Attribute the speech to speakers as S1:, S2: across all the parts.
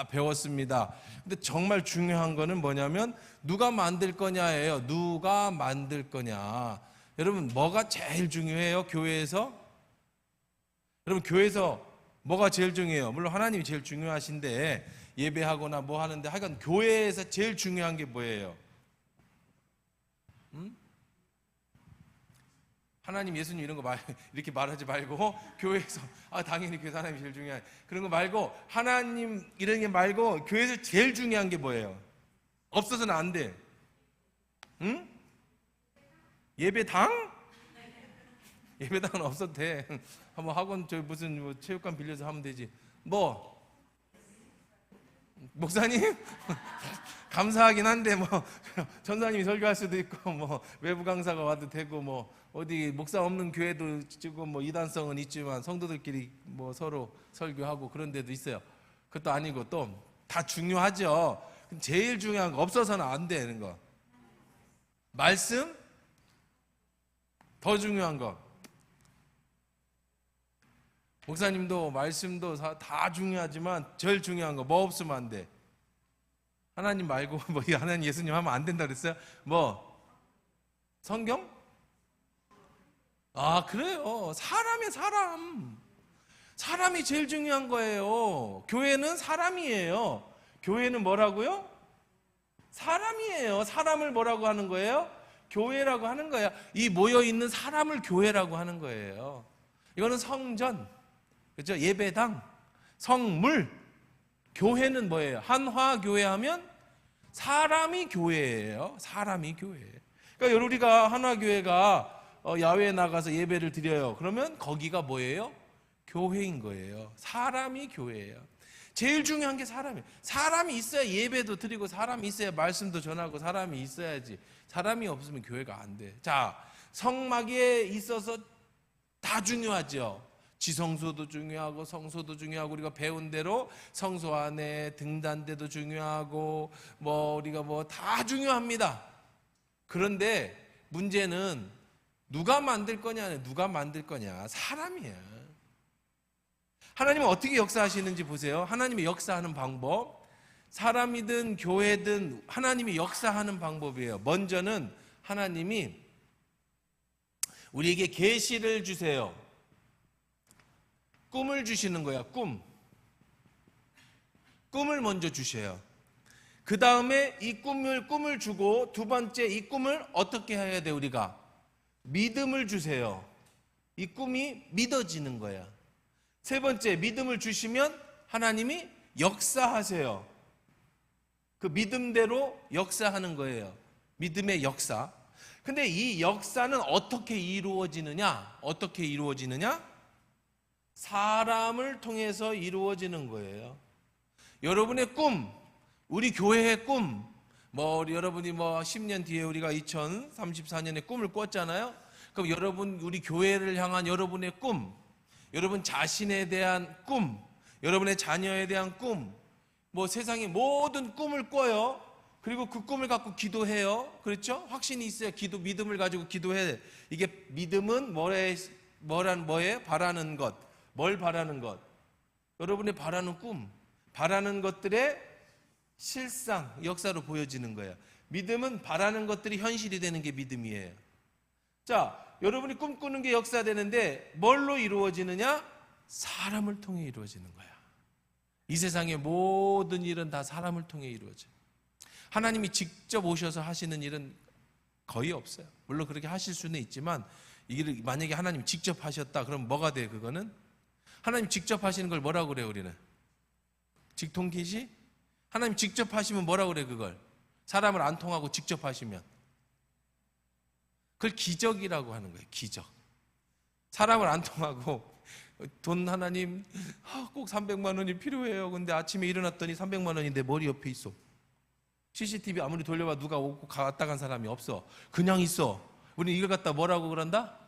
S1: 다 배웠습니다. 근데 정말 중요한 거는 뭐냐면 누가 만들 거냐예요. 누가 만들 거냐. 여러분 뭐가 제일 중요해요? 교회에서? 여러분 교회에서 뭐가 제일 중요해요? 물론 하나님이 제일 중요하신데 예배하거나 뭐 하는데 하여간 교회에서 제일 중요한 게 뭐예요? 하나님, 예수님 이런 거 이렇게 말하지 말고 교회에서 당연히 교회에서 하나님이 제일 중요한 그런 거 말고 하나님 이런 게 말고 교회에서 제일 중요한 게 뭐예요? 없어서는 안 돼. 응? 예배당? 예배당은 없어도 돼. 한번 학원 무슨 뭐 체육관 빌려서 하면 되지. 뭐 목사님? 감사하긴 한데 뭐 전사님이 설교할 수도 있고 뭐 외부 강사가 와도 되고 뭐 어디 목사 없는 교회도 지금 뭐 이단성은 있지만 성도들끼리 뭐 서로 설교하고 그런 데도 있어요. 그것도 아니고 또 다 중요하죠. 제일 중요한 거 없어서는 안 되는 거. 말씀? 더 중요한 거. 목사님도 말씀도 다 중요하지만 제일 중요한 거 뭐 없으면 안 돼? 하나님 말고 뭐 하나님 예수님 하면 안 된다 그랬어요? 뭐 성경? 그래요. 사람이 사람이 제일 중요한 거예요. 교회는 사람이에요. 교회는 뭐라고요? 사람이에요. 사람을 뭐라고 하는 거예요? 교회라고 하는 거예요. 이 모여있는 사람을 교회라고 하는 거예요. 이거는 성전, 그렇죠? 예배당, 성물. 교회는 뭐예요? 한화교회 하면 사람이 교회예요. 사람이 교회예요. 그러니까 우리가 한화교회가 야외에 나가서 예배를 드려요. 그러면 거기가 뭐예요? 교회인 거예요. 사람이 교회예요. 제일 중요한 게 사람이에요. 사람이 있어야 예배도 드리고 사람이 있어야 말씀도 전하고 사람이 있어야지. 사람이 없으면 교회가 안 돼. 자, 성막에 있어서 다 중요하죠. 지성소도 중요하고 성소도 중요하고 우리가 배운 대로 성소 안에 등단대도 중요하고 뭐 우리가 뭐 다 중요합니다. 그런데 문제는 누가 만들 거냐, 누가 만들 거냐. 사람이야. 하나님은 어떻게 역사하시는지 보세요. 하나님이 역사하는 방법, 사람이든 교회든 하나님이 역사하는 방법이에요. 먼저는 하나님이 우리에게 계시를 주세요. 꿈을 주시는 거야. 꿈을 먼저 주셔요. 그 다음에 이 꿈을 주고 두 번째 이 꿈을 어떻게 해야 돼? 우리가 믿음을 주세요. 이 꿈이 믿어지는 거야. 세 번째, 믿음을 주시면 하나님이 역사하세요. 그 믿음대로 역사하는 거예요. 믿음의 역사. 근데 이 역사는 어떻게 이루어지느냐? 어떻게 이루어지느냐? 사람을 통해서 이루어지는 거예요. 여러분의 꿈, 우리 교회의 꿈, 여러분이 10년 뒤에 우리가 2034년에 꿈을 꿨잖아요. 그럼 여러분, 우리 교회를 향한 여러분의 꿈, 여러분 자신에 대한 꿈, 여러분의 자녀에 대한 꿈, 세상의 모든 꿈을 꿔요. 그리고 그 꿈을 갖고 기도해요. 그렇죠? 확신이 있어야 믿음을 가지고 기도해. 이게 믿음은 뭐예요? 바라는 것. 뭘 바라는 것? 여러분의 바라는 꿈, 바라는 것들의 실상, 역사로 보여지는 거예요. 믿음은 바라는 것들이 현실이 되는 게 믿음이에요. 자, 여러분이 꿈꾸는 게 역사되는데 뭘로 이루어지느냐? 사람을 통해 이루어지는 거야. 이 세상의 모든 일은 다 사람을 통해 이루어져요. 하나님이 직접 오셔서 하시는 일은 거의 없어요. 물론 그렇게 하실 수는 있지만 이게 만약에 하나님 직접 하셨다 그럼 뭐가 돼? 그거는 하나님 직접 하시는 걸 뭐라고 그래요? 우리는 직통기시? 하나님 직접 하시면 뭐라고 그래? 그걸 사람을 안 통하고 직접 하시면 그걸 기적이라고 하는 거예요. 기적. 사람을 안 통하고 돈 하나님 꼭 300만 원이 필요해요. 근데 아침에 일어났더니 300만 원이 내 머리 옆에 있어. CCTV 아무리 돌려봐 누가 오고 갔다 간 사람이 없어. 그냥 있어. 우리 이걸 갖다 뭐라고 그런다?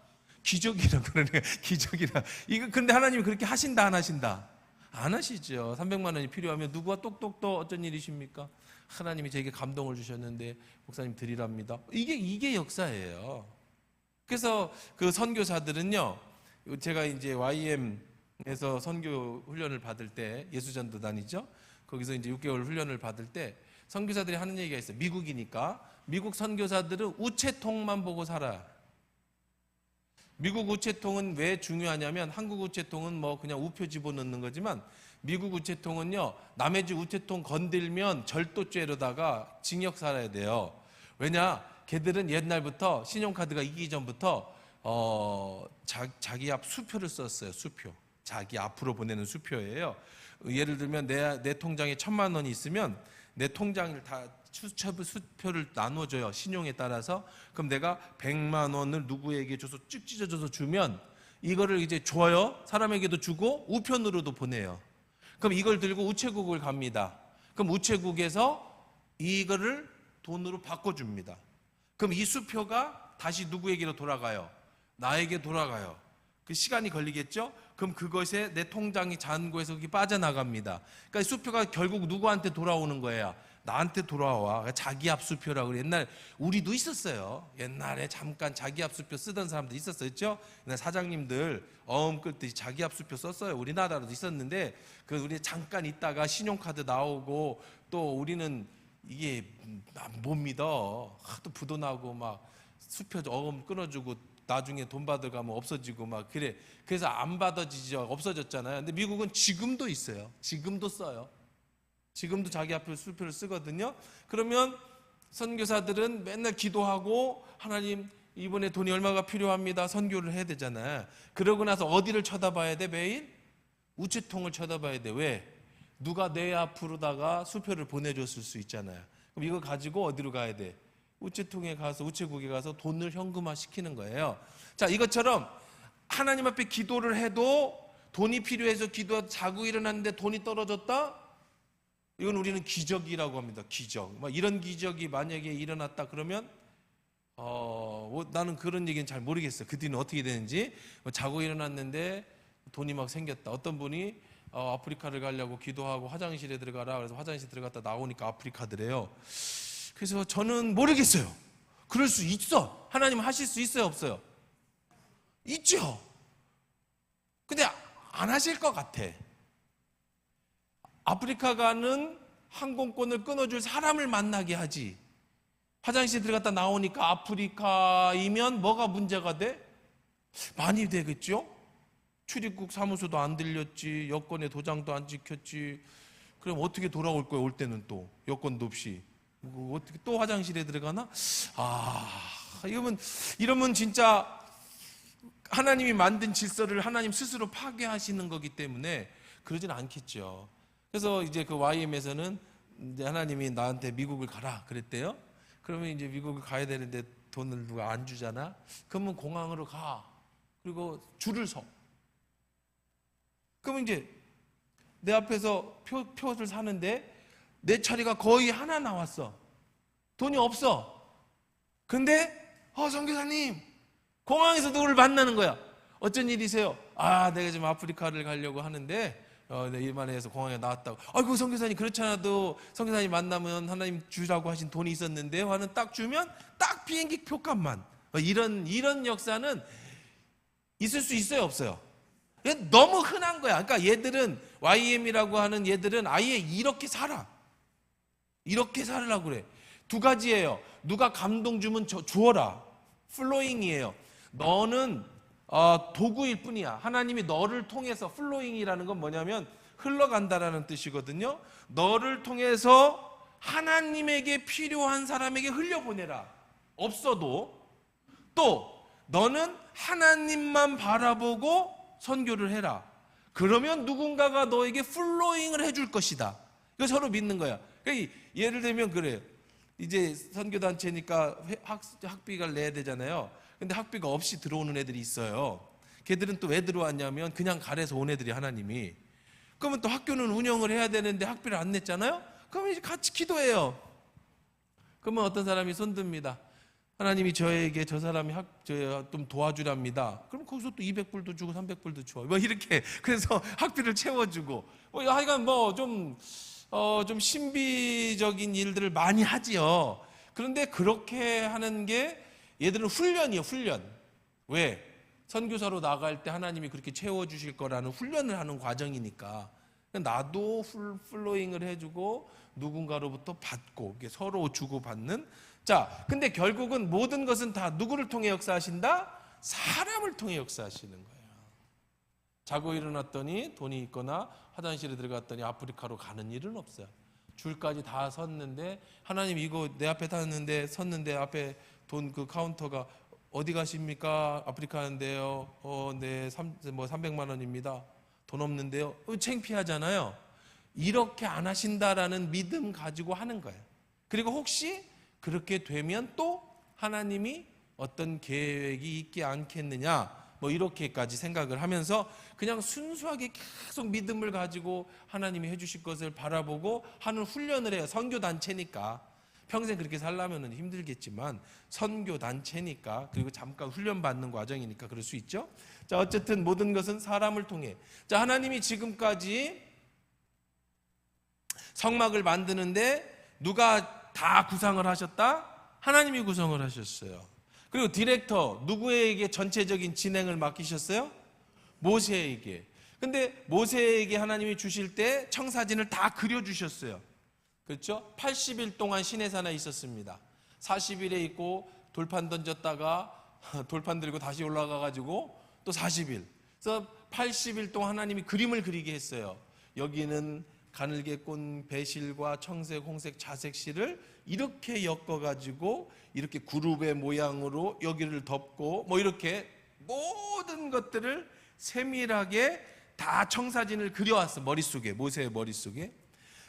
S1: 기적이라 그러네. 기적이라. 이거 근데 하나님이 그렇게 하신다 안 하신다? 안 하시죠. 300만 원이 필요하면 누구가 똑똑똑 어떤 일이십니까? 하나님이 저에게 감동을 주셨는데 목사님 드리랍니다. 이게 역사예요. 그래서 그 선교사들은요, 제가 이제 YM에서 선교 훈련을 받을 때 예수전도단이죠. 거기서 이제 6개월 훈련을 받을 때 선교사들이 하는 얘기가 있어요. 미국이니까 미국 선교사들은 우체통만 보고 살아요. 미국 우체통은 왜 중요하냐면 한국 우체통은 뭐 그냥 우표 집어넣는 거지만 미국 우체통은요, 남의 집 우체통 건들면 절도죄로다가 징역 살아야 돼요. 왜냐? 걔들은 옛날부터 신용카드가 있기 전부터 자기 앞 수표를 썼어요. 수표. 자기 앞으로 보내는 수표예요. 예를 들면 내 통장에 1,000만 원이 있으면 내 통장을 다 수표를 나눠줘요. 신용에 따라서. 그럼 내가 100만 원을 누구에게 줘서 쭉 찢어줘서 주면 이거를 이제 줘요. 사람에게도 주고 우편으로도 보내요. 그럼 이걸 들고 우체국을 갑니다. 그럼 우체국에서 이거를 돈으로 바꿔줍니다. 그럼 이 수표가 다시 누구에게로 돌아가요? 나에게 돌아가요. 그 시간이 걸리겠죠? 그럼 그것에 내 통장이 잔고에서 그게 빠져나갑니다. 그러니까 수표가 결국 누구한테 돌아오는 거예요? 나한테 돌아와. 자기 앞 수표라고 그래. 옛날 우리도 있었어요. 옛날에 잠깐 자기 앞 수표 쓰던 사람도 있었죠. 옛날 사장님들 어음 끌듯이 자기 앞 수표 썼어요. 우리나라로도 있었는데 그 우리 잠깐 있다가 신용카드 나오고 또 우리는 이게 못 믿어. 하도 부도 나고 막 수표 어음 끊어주고 나중에 돈 받으러 가면 없어지고 막 그래. 그래서 안 받아지죠. 없어졌잖아요. 근데 미국은 지금도 있어요. 지금도 써요. 지금도 자기 앞에 수표를 쓰거든요. 그러면 선교사들은 맨날 기도하고 하나님 이번에 돈이 얼마가 필요합니다. 선교를 해야 되잖아요. 그러고 나서 어디를 쳐다봐야 돼? 매일? 우체통을 쳐다봐야 돼. 왜? 누가 내 앞으로다가 수표를 보내줬을 수 있잖아요. 그럼 이거 가지고 어디로 가야 돼? 우체통에 가서 우체국에 가서 돈을 현금화 시키는 거예요. 자, 이것처럼 하나님 앞에 기도를 해도 돈이 필요해서 기도하다 자고 일어났는데 돈이 떨어졌다? 이건 우리는 기적이라고 합니다. 기적. 이런 기적이 만약에 일어났다 그러면 나는 그런 얘기는 잘 모르겠어요. 그 뒤는 어떻게 되는지. 자고 일어났는데 돈이 막 생겼다. 어떤 분이 아프리카를 가려고 기도하고 화장실에 들어가라. 그래서 화장실 들어갔다 나오니까 아프리카더래요. 그래서 저는 모르겠어요. 그럴 수 있어. 하나님 하실 수 있어요, 없어요? 있죠. 근데 안 하실 것 같아. 아프리카 가는 항공권을 끊어줄 사람을 만나게 하지. 화장실 들어갔다 나오니까 아프리카이면 뭐가 문제가 돼? 많이 되겠죠? 출입국 사무소도 안 들렸지, 여권에 도장도 안 찍혔지. 그럼 어떻게 돌아올 거야? 올 때는 또 여권도 없이 어떻게 또 화장실에 들어가나? 이러면 진짜 하나님이 만든 질서를 하나님 스스로 파괴하시는 거기 때문에 그러진 않겠죠. 그래서 이제 그 YM에서는 이제 하나님이 나한테 미국을 가라 그랬대요. 그러면 이제 미국을 가야 되는데 돈을 누가 안 주잖아. 그러면 공항으로 가. 그리고 줄을 서. 그러면 이제 내 앞에서 표를 사는데 내 차례가 거의 하나 나왔어. 돈이 없어. 근데 선교사님 공항에서 누구를 만나는 거야. 어쩐 일이세요? 내가 지금 아프리카를 가려고 하는데 일만해서 공항에 나왔다고. 아이고 선교사님 그렇잖아도 선교사님 만나면 하나님 주라고 하신 돈이 있었는데 하는 딱 주면 딱 비행기 표값만. 이런 역사는 있을 수 있어요, 없어요? 너무 흔한 거야. 그러니까 얘들은 YM이라고 하는 얘들은 아예 이렇게 살아. 이렇게 살으라고 그래. 두 가지예요. 누가 감동 주면 주어라. 플로잉이에요. 너는 도구일 뿐이야. 하나님이 너를 통해서, 플로잉이라는 건 뭐냐면 흘러간다라는 뜻이거든요. 너를 통해서 하나님에게 필요한 사람에게 흘려보내라. 없어도. 또 너는 하나님만 바라보고 선교를 해라. 그러면 누군가가 너에게 플로잉을 해줄 것이다. 이거 서로 믿는 거야. 그러니까 예를 들면 그래요. 이제 선교단체니까 학비를 내야 되잖아요. 근데 학비가 없이 들어오는 애들이 있어요. 걔들은 또 왜 들어왔냐면 그냥 가래서 온 애들이 하나님이. 그러면 또 학교는 운영을 해야 되는데 학비를 안 냈잖아요. 그러면 이제 같이 기도해요. 그러면 어떤 사람이 손듭니다. 하나님이 저에게 저 사람이 좀 도와주랍니다. 그럼 거기서 또 200불도 주고 300불도 줘. 이렇게 그래서 학비를 채워주고. 하여간 좀 신비적인 일들을 많이 하지요. 그런데 그렇게 하는 게 얘들은 훈련이에요, 훈련. 왜? 선교사로 나갈 때 하나님이 그렇게 채워주실 거라는 훈련을 하는 과정이니까. 나도 플로잉을 해주고 누군가로부터 받고 서로 주고받는. 자, 근데 결국은 모든 것은 다 누구를 통해 역사하신다? 사람을 통해 역사하시는 거예요. 자고 일어났더니 돈이 있거나 화장실에 들어갔더니 아프리카로 가는 일은 없어요. 줄까지 다 섰는데 하나님 이거 내 앞에 탔는데 섰는데 앞에 돈 그 카운터가 어디 가십니까? 아프리카 하는데요. 네, 300만 원입니다. 돈 없는데요. 창피하잖아요. 이렇게 안 하신다라는 믿음 가지고 하는 거예요. 그리고 혹시 그렇게 되면 또 하나님이 어떤 계획이 있지 않겠느냐, 이렇게까지 생각을 하면서 그냥 순수하게 계속 믿음을 가지고 하나님이 해주실 것을 바라보고 하는 훈련을 해요. 선교단체니까 평생 그렇게 살려면 힘들겠지만 선교단체니까, 그리고 잠깐 훈련받는 과정이니까 그럴 수 있죠. 자, 어쨌든 모든 것은 사람을 통해. 자, 하나님이 지금까지 성막을 만드는데 누가 다 구상을 하셨다? 하나님이 구성을 하셨어요. 그리고 디렉터, 누구에게 전체적인 진행을 맡기셨어요? 모세에게. 근데 모세에게 하나님이 주실 때 청사진을 다 그려주셨어요. 그렇죠? 80일 동안 시내산에 있었습니다. 40일에 있고 돌판 던졌다가 돌판 들고 다시 올라가가지고 또 40일. 그래서 80일 동안 하나님이 그림을 그리게 했어요. 여기는 가늘게 꼰 배실과 청색, 홍색, 자색 실을 이렇게 엮어가지고 이렇게 그룹의 모양으로 여기를 덮고 이렇게 모든 것들을 세밀하게 다 청사진을 그려왔어. 머릿속에, 모세의 머릿속에.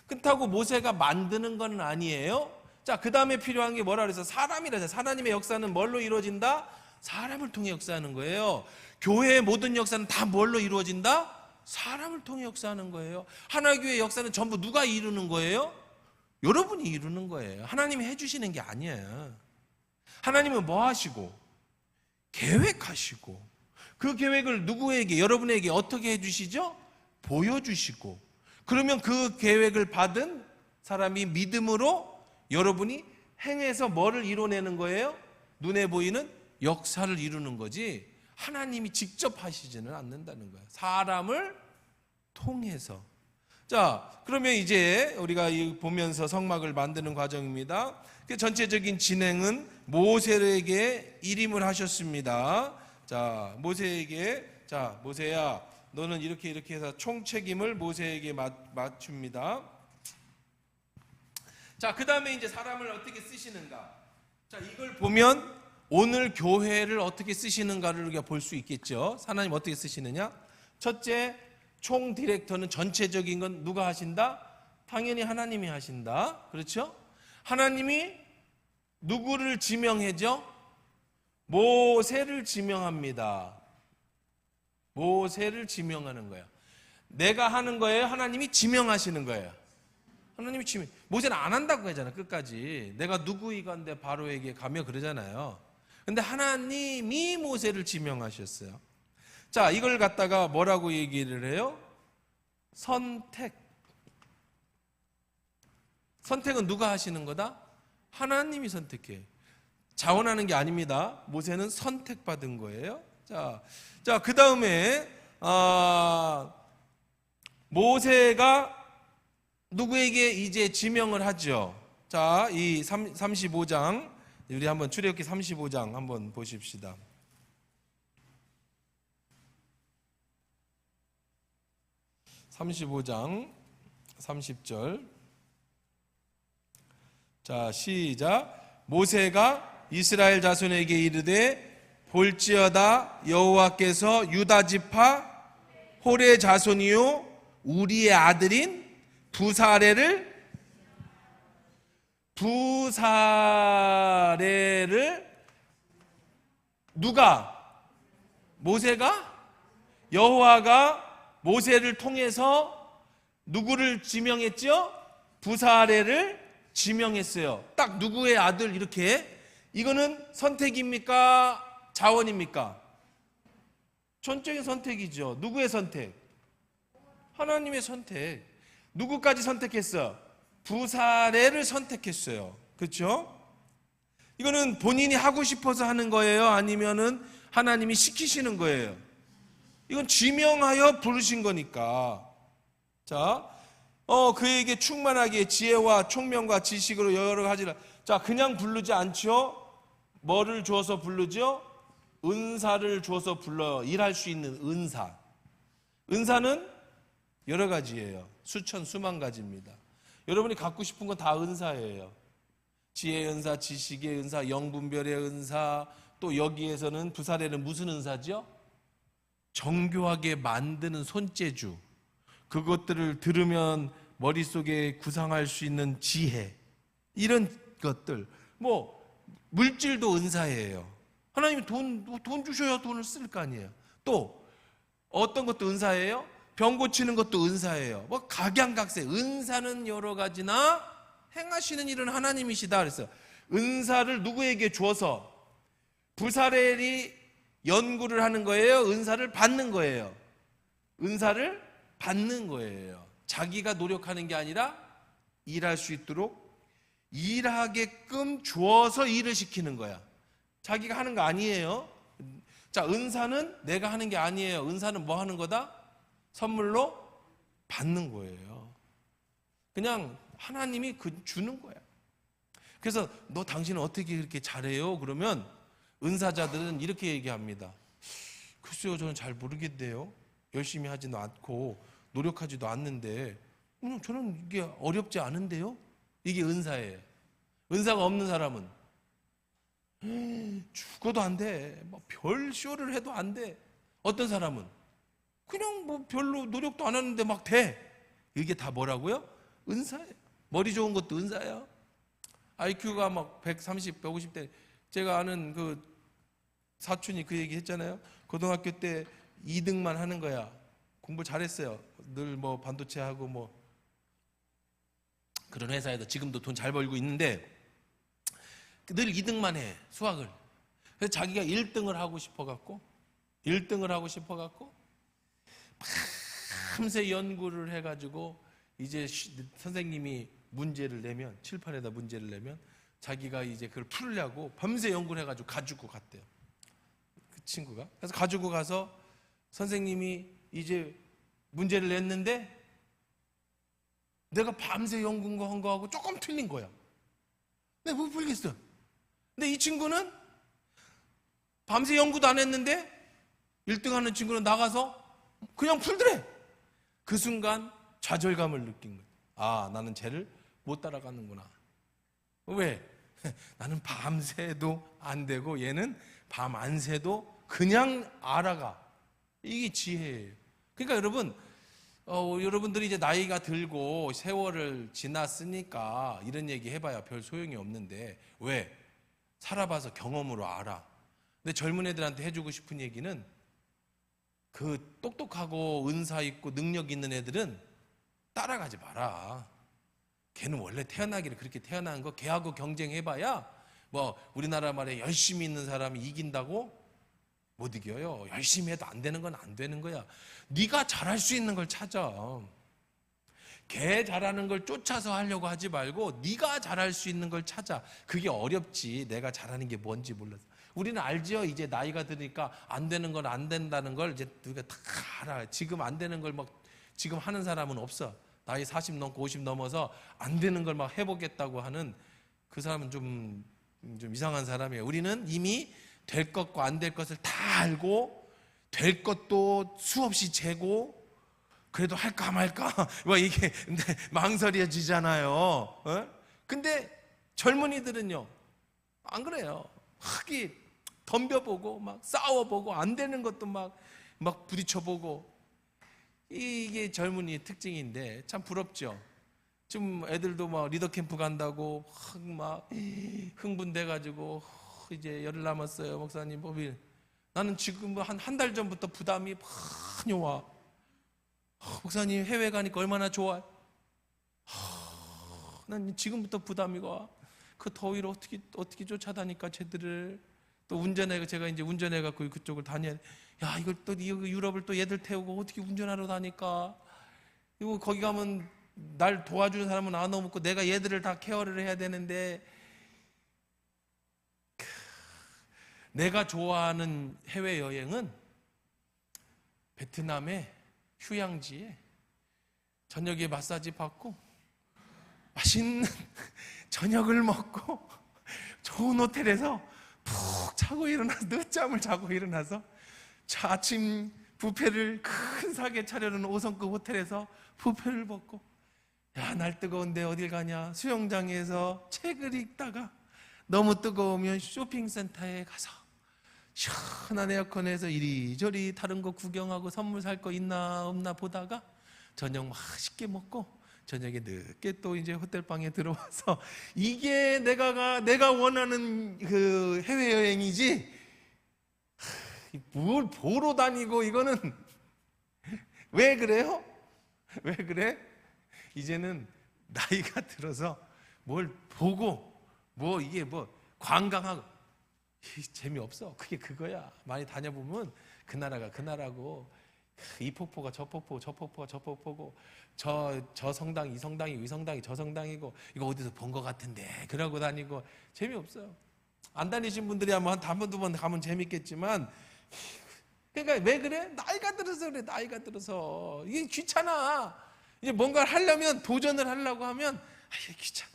S1: 그렇다고 모세가 만드는 건 아니에요. 자, 그 다음에 필요한 게 뭐라 그래서 사람이라. 하나님의 역사는 뭘로 이루어진다? 사람을 통해 역사하는 거예요. 교회의 모든 역사는 다 뭘로 이루어진다? 사람을 통해 역사하는 거예요. 하나교회의 역사는 전부 누가 이루는 거예요? 여러분이 이루는 거예요. 하나님이 해주시는 게 아니에요. 하나님은 뭐 하시고? 계획하시고, 그 계획을 누구에게, 여러분에게 어떻게 해주시죠? 보여주시고, 그러면 그 계획을 받은 사람이 믿음으로 여러분이 행해서 뭐를 이뤄내는 거예요? 눈에 보이는 역사를 이루는 거지, 하나님이 직접 하시지는 않는다는 거예요. 사람을 통해서. 자, 그러면 이제 우리가 보면서 성막을 만드는 과정입니다. 그 전체적인 진행은 모세에게 일임을 하셨습니다. 자, 모세에게, 자, 모세야, 너는 이렇게 해서 총 책임을 모세에게 맞춥니다. 자, 그 다음에 이제 사람을 어떻게 쓰시는가. 자, 이걸 보면 오늘 교회를 어떻게 쓰시는가를 우리가 볼 수 있겠죠. 하나님 어떻게 쓰시느냐? 첫째, 총 디렉터는 전체적인 건 누가 하신다? 당연히 하나님이 하신다. 그렇죠? 하나님이 누구를 지명해죠? 모세를 지명합니다. 모세를 지명하는 거예요. 내가 하는 거예요? 하나님이 지명하시는 거예요? 하나님이 지명. 모세는 안 한다고 하잖아요. 끝까지. 내가 누구이건데 바로에게 가며 그러잖아요. 근데 하나님이 모세를 지명하셨어요. 자, 이걸 갖다가 뭐라고 얘기를 해요? 선택. 선택은 누가 하시는 거다? 하나님이 선택해. 자원하는 게 아닙니다. 모세는 선택받은 거예요. 자, 그 다음에 모세가 누구에게 이제 지명을 하죠. 자, 이 35장, 우리 한번 출애굽기 35장 한번 보십시다. (35장) 30절. 자, 시작. 모세가 이스라엘 자손에게 이르되 볼지어다 여호와께서 유다 지파 홀의 자손이요 우리의 아들인 부사레를 누가? 모세가? 여호와가 모세를 통해서 누구를 지명했죠? 부사레를 지명했어요. 딱 누구의 아들 이렇게. 이거는 선택입니까? 자원입니까? 전적인 선택이죠. 누구의 선택? 하나님의 선택. 누구까지 선택했어? 부사레를 선택했어요. 그렇죠? 이거는 본인이 하고 싶어서 하는 거예요? 아니면은 하나님이 시키시는 거예요? 이건 지명하여 부르신 거니까. 자, 그에게 충만하게 지혜와 총명과 지식으로 여러 가지를. 자, 그냥 부르지 않죠? 뭐를 주어서 부르죠? 은사를 주어서 불러요. 일할 수 있는 은사. 은사는 여러 가지예요. 수천 수만 가지입니다. 여러분이 갖고 싶은 건 다 은사예요. 지혜의 은사, 지식의 은사, 영분별의 은사, 또 여기에서는 부살에는 무슨 은사죠? 정교하게 만드는 손재주. 그것들을 들으면 머릿속에 구상할 수 있는 지혜. 이런 것들. 뭐 물질도 은사예요. 하나님이 돈 주셔야 돈을 쓸 거 아니에요. 또 어떤 것도 은사예요? 병 고치는 것도 은사예요. 뭐 각양각색. 은사는 여러 가지나 행하시는 일은 하나님이시다 그랬어요. 은사를 누구에게 주어서? 부사렐이 연구를 하는 거예요? 은사를 받는 거예요? 은사를 받는 거예요. 자기가 노력하는 게 아니라 일할 수 있도록 일하게끔 주어서 일을 시키는 거야. 자기가 하는 거 아니에요. 자, 은사는 내가 하는 게 아니에요. 은사는 뭐 하는 거다? 선물로 받는 거예요. 그냥 하나님이 주는 거야. 그래서 너 당신은 어떻게 그렇게 잘해요? 그러면 은사자들은 이렇게 얘기합니다. 글쎄요, 저는 잘 모르겠대요. 열심히 하지도 않고 노력하지도 않는데 저는 이게 어렵지 않은데요? 이게 은사예요. 은사가 없는 사람은 죽어도 안 돼. 별 쇼를 해도 안 돼. 어떤 사람은 그냥 뭐 별로 노력도 안 하는데 막 돼. 이게 다 뭐라고요? 은사예요. 머리 좋은 것도 은사예요. IQ가 막 130, 150대. 제가 아는 그 사촌이 그 얘기 했잖아요. 고등학교 때 2등만 하는 거야. 공부 잘했어요. 늘 뭐 반도체 하고 뭐 그런 회사에서 지금도 돈 잘 벌고 있는데 늘 2등만 해, 수학을. 그래서 자기가 1등을 하고 싶어갖고 밤새 연구를 해가지고 이제 선생님이 문제를 내면, 칠판에다 문제를 내면 자기가 이제 그걸 풀으려고 밤새 연구를 해가지고 가지고 갔대요. 그 친구가. 그래서 가지고 가서 선생님이 이제 문제를 냈는데 내가 밤새 연구한 거하고 조금 틀린 거야. 내가 못 풀겠어. 근데 이 친구는 밤새 연구도 안 했는데 1등 하는 친구는 나가서 그냥 풀더래. 그 순간 좌절감을 느낀 거야. 아, 나는 쟤를 못 따라가는구나. 왜? 나는 밤새도 안 되고 얘는 밤 안 새도 그냥 알아가. 이게 지혜예요. 그러니까 여러분, 여러분들이 이제 나이가 들고 세월을 지났으니까 이런 얘기 해봐야 별 소용이 없는데, 왜? 살아봐서 경험으로 알아. 근데 젊은 애들한테 해주고 싶은 얘기는 그 똑똑하고 은사 있고 능력 있는 애들은 따라가지 마라. 걔는 원래 태어나기를 그렇게 태어난 거, 걔하고 경쟁해봐야 뭐 우리나라 말에 열심히 있는 사람이 이긴다고? 못 이겨요. 열심히 해도 안 되는 건 안 되는 거야. 네가 잘할 수 있는 걸 찾아. 걔 잘하는 걸 쫓아서 하려고 하지 말고 네가 잘할 수 있는 걸 찾아. 그게 어렵지. 내가 잘하는 게 뭔지 몰라서. 우리는 알죠. 이제 나이가 드니까 안 되는 건 안 된다는 걸 이제 우리가 다 알아. 지금 안 되는 걸 막 지금 하는 사람은 없어. 나이 40 넘고 50 넘어서 안 되는 걸 막 해보겠다고 하는 그 사람은 좀 이상한 사람이에요. 우리는 이미 될 것과 안 될 것을 다 알고 될 것도 수없이 재고 그래도 할까 말까 뭐 이게 근데 망설여지잖아요. 근데 젊은이들은요 안 그래요. 흑이 덤벼보고 막 싸워보고 안 되는 것도 막 부딪혀보고 이게 젊은이의 특징인데 참 부럽죠. 지금 애들도 막 리더 캠프 간다고 막 흥분돼가지고 이제 열흘 남았어요 목사님. 나는 지금 한 달 전부터 부담이 많이 와. 목사님 해외 가니까 얼마나 좋아. 난 지금부터 부담이 와. 그 더위를 어떻게 쫓아다니까 쟤들을. 또 제가 이제 운전해갖고 그쪽을 다녀야. 야, 이걸 또 유럽을 또 얘들 태우고 어떻게 운전하러 다니까. 이거 거기 가면 날 도와주는 사람은 안 오고 내가 얘들을 다 케어를 해야 되는데. 내가 좋아하는 해외여행은 베트남의 휴양지에 저녁에 마사지 받고 맛있는 저녁을 먹고 좋은 호텔에서 푹 자고 일어나서 늦잠을 자고 일어나서 아침 뷔페를 큰 사게 차려놓은 5성급 호텔에서 뷔페를 먹고, 야, 날 뜨거운데 어딜 가냐, 수영장에서 책을 읽다가 너무 뜨거우면 쇼핑센터에 가서 시원한 에어컨에서 이리저리 다른 거 구경하고 선물 살 거 있나 없나 보다가 저녁 맛있게 먹고 저녁에 늦게 또 이제 호텔방에 들어와서, 이게 내가 원하는 그 해외여행이지, 뭘 보러 다니고 이거는. 왜 그래요? 왜 그래? 이제는 나이가 들어서 뭘 보고 뭐 이게 뭐 관광하고 재미없어. 그게 그거야. 많이 다녀보면 그 나라가 그 나라고, 이 폭포가 저 폭포, 저 폭포가 저 폭포고, 저 성당 이 성당이 이 성당이 저 성당이고, 이거 어디서 본 것 같은데 그러고 다니고 재미없어요. 안 다니신 분들이 한번 한 번 두 번 가면 재밌겠지만, 그러니까 왜 그래? 나이가 들어서 그래. 나이가 들어서 이게 귀찮아. 이제 뭔가를 하려면, 도전을 하려고 하면 이게 귀찮아.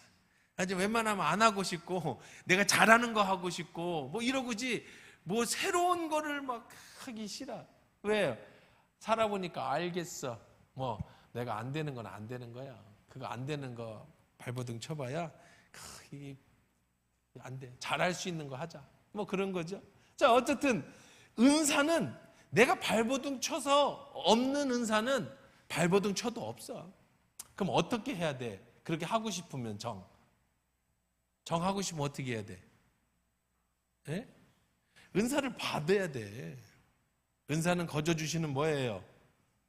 S1: 아주 웬만하면 안 하고 싶고, 내가 잘하는 거 하고 싶고 뭐 이러고지, 뭐 새로운 거를 막 하기 싫어. 왜요? 살아보니까 알겠어. 뭐 내가 안 되는 건 안 되는 거야. 그거 안 되는 거 발버둥 쳐봐야 안 돼. 잘할 수 있는 거 하자. 뭐 그런 거죠. 자, 어쨌든 은사는 내가 발버둥 쳐서 없는 은사는 발버둥 쳐도 없어. 그럼 어떻게 해야 돼? 그렇게 하고 싶으면 정하고 싶으면 어떻게 해야 돼? 예? 은사를 받아야 돼. 은사는 거저 주시는 뭐예요?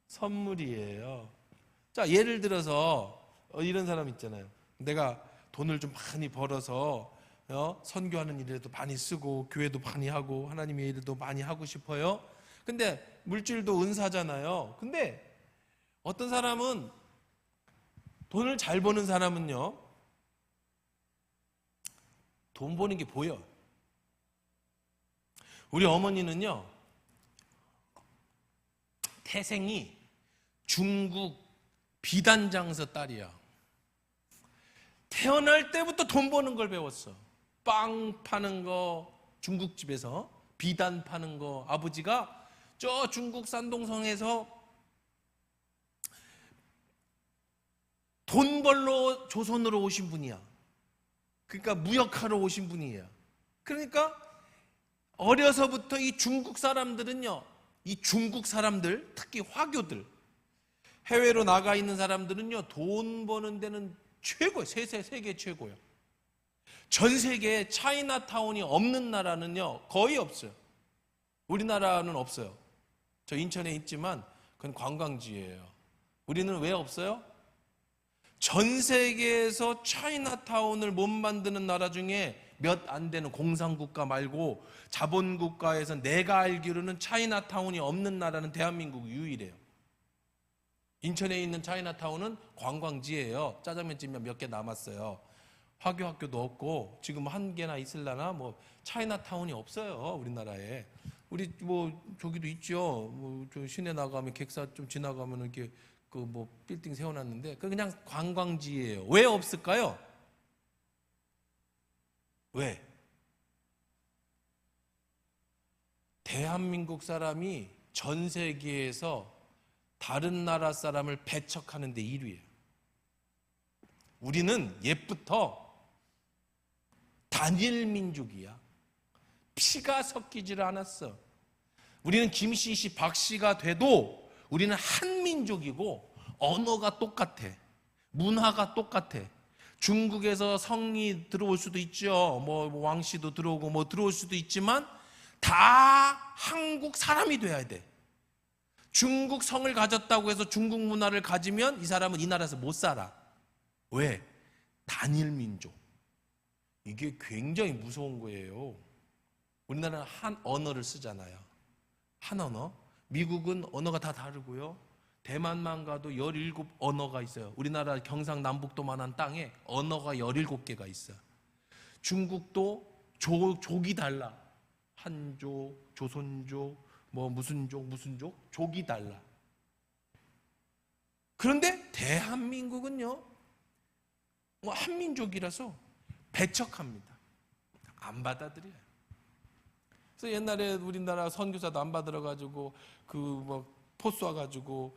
S1: 선물이에요. 자, 예를 들어서 이런 사람 있잖아요. 내가 돈을 좀 많이 벌어서 선교하는 일에도 많이 쓰고 교회도 많이 하고 하나님의 일도 많이 하고 싶어요. 근데 물질도 은사잖아요. 근데 어떤 사람은, 돈을 잘 버는 사람은요, 돈 버는 게 보여. 우리 어머니는요, 태생이 중국 비단장서 딸이야. 태어날 때부터 돈 버는 걸 배웠어. 빵 파는 거, 중국집에서 비단 파는 거. 아버지가 저 중국 산동성에서 돈 벌러 조선으로 오신 분이야. 그러니까 무역하러 오신 분이에요. 그러니까 어려서부터 이 중국 사람들은요, 이 중국 사람들, 특히 화교들, 해외로 나가 있는 사람들은요, 돈 버는 데는 최고예요. 세계 최고예요. 전 세계에 차이나타운이 없는 나라는요, 거의 없어요. 우리나라는 없어요. 저 인천에 있지만 그건 관광지예요. 우리는 왜 없어요? 전 세계에서 차이나타운을 못 만드는 나라 중에 몇 안 되는 공산국가 말고 자본국가에서 내가 알기로는 차이나타운이 없는 나라는 대한민국 유일해요. 인천에 있는 차이나타운은 관광지예요. 짜장면집만 몇 개 남았어요. 화교 학교도 없고, 지금 한 개나 있을라나, 뭐 차이나타운이 없어요, 우리나라에. 우리 뭐 저기도 있죠. 뭐 저 시내 나가면 객사 좀 지나가면 이렇게 그 뭐 빌딩 세워놨는데, 그 그냥 관광지예요. 왜 없을까요? 왜? 대한민국 사람이 전 세계에서 다른 나라 사람을 배척하는 데 1위예요. 우리는 옛부터 단일 민족이야. 피가 섞이질 않았어. 우리는 김씨 씨, 박씨가 돼도 우리는 한 민족이고, 언어가 똑같아. 문화가 똑같아. 중국에서 성이 들어올 수도 있죠. 뭐 왕씨도 들어오고 뭐 들어올 수도 있지만 다 한국 사람이 돼야 돼. 중국 성을 가졌다고 해서 중국 문화를 가지면 이 사람은 이 나라에서 못 살아. 왜? 단일 민족. 이게 굉장히 무서운 거예요. 우리나라는 한 언어를 쓰잖아요. 한 언어. 미국은 언어가 다 다르고요. 대만만 가도 17 언어가 있어요. 우리나라 경상남북도만한 땅에 언어가 17개가 있어요. 중국도 족이 달라. 한족, 조선족, 뭐 무슨 족, 족이 달라. 그런데 대한민국은요, 뭐 한민족이라서 배척합니다. 안 받아들여요. 그래서 옛날에 우리나라 선교사도 안 받아가지고 그 뭐 포 쏴가지고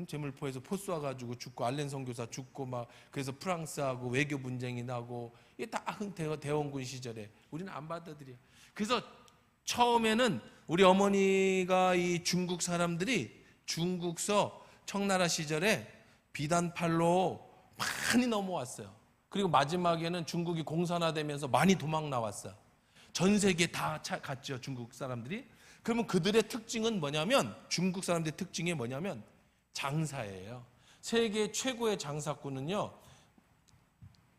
S1: 제물포에서 포 쏴가지고 죽고, 알렌 선교사 죽고 막, 그래서 프랑스하고 외교 분쟁이 나고, 이게 다 대원군 시절에 우리는 안 받아들여. 그래서 처음에는 우리 어머니가 이 중국 사람들이 중국서 청나라 시절에 비단팔로 많이 넘어왔어요. 그리고 마지막에는 중국이 공산화되면서 많이 도망 나왔어요. 전 세계에 다 갔죠, 중국 사람들이. 그러면 그들의 특징은 뭐냐면, 중국 사람들의 특징이 뭐냐면 장사예요. 세계 최고의 장사꾼은요,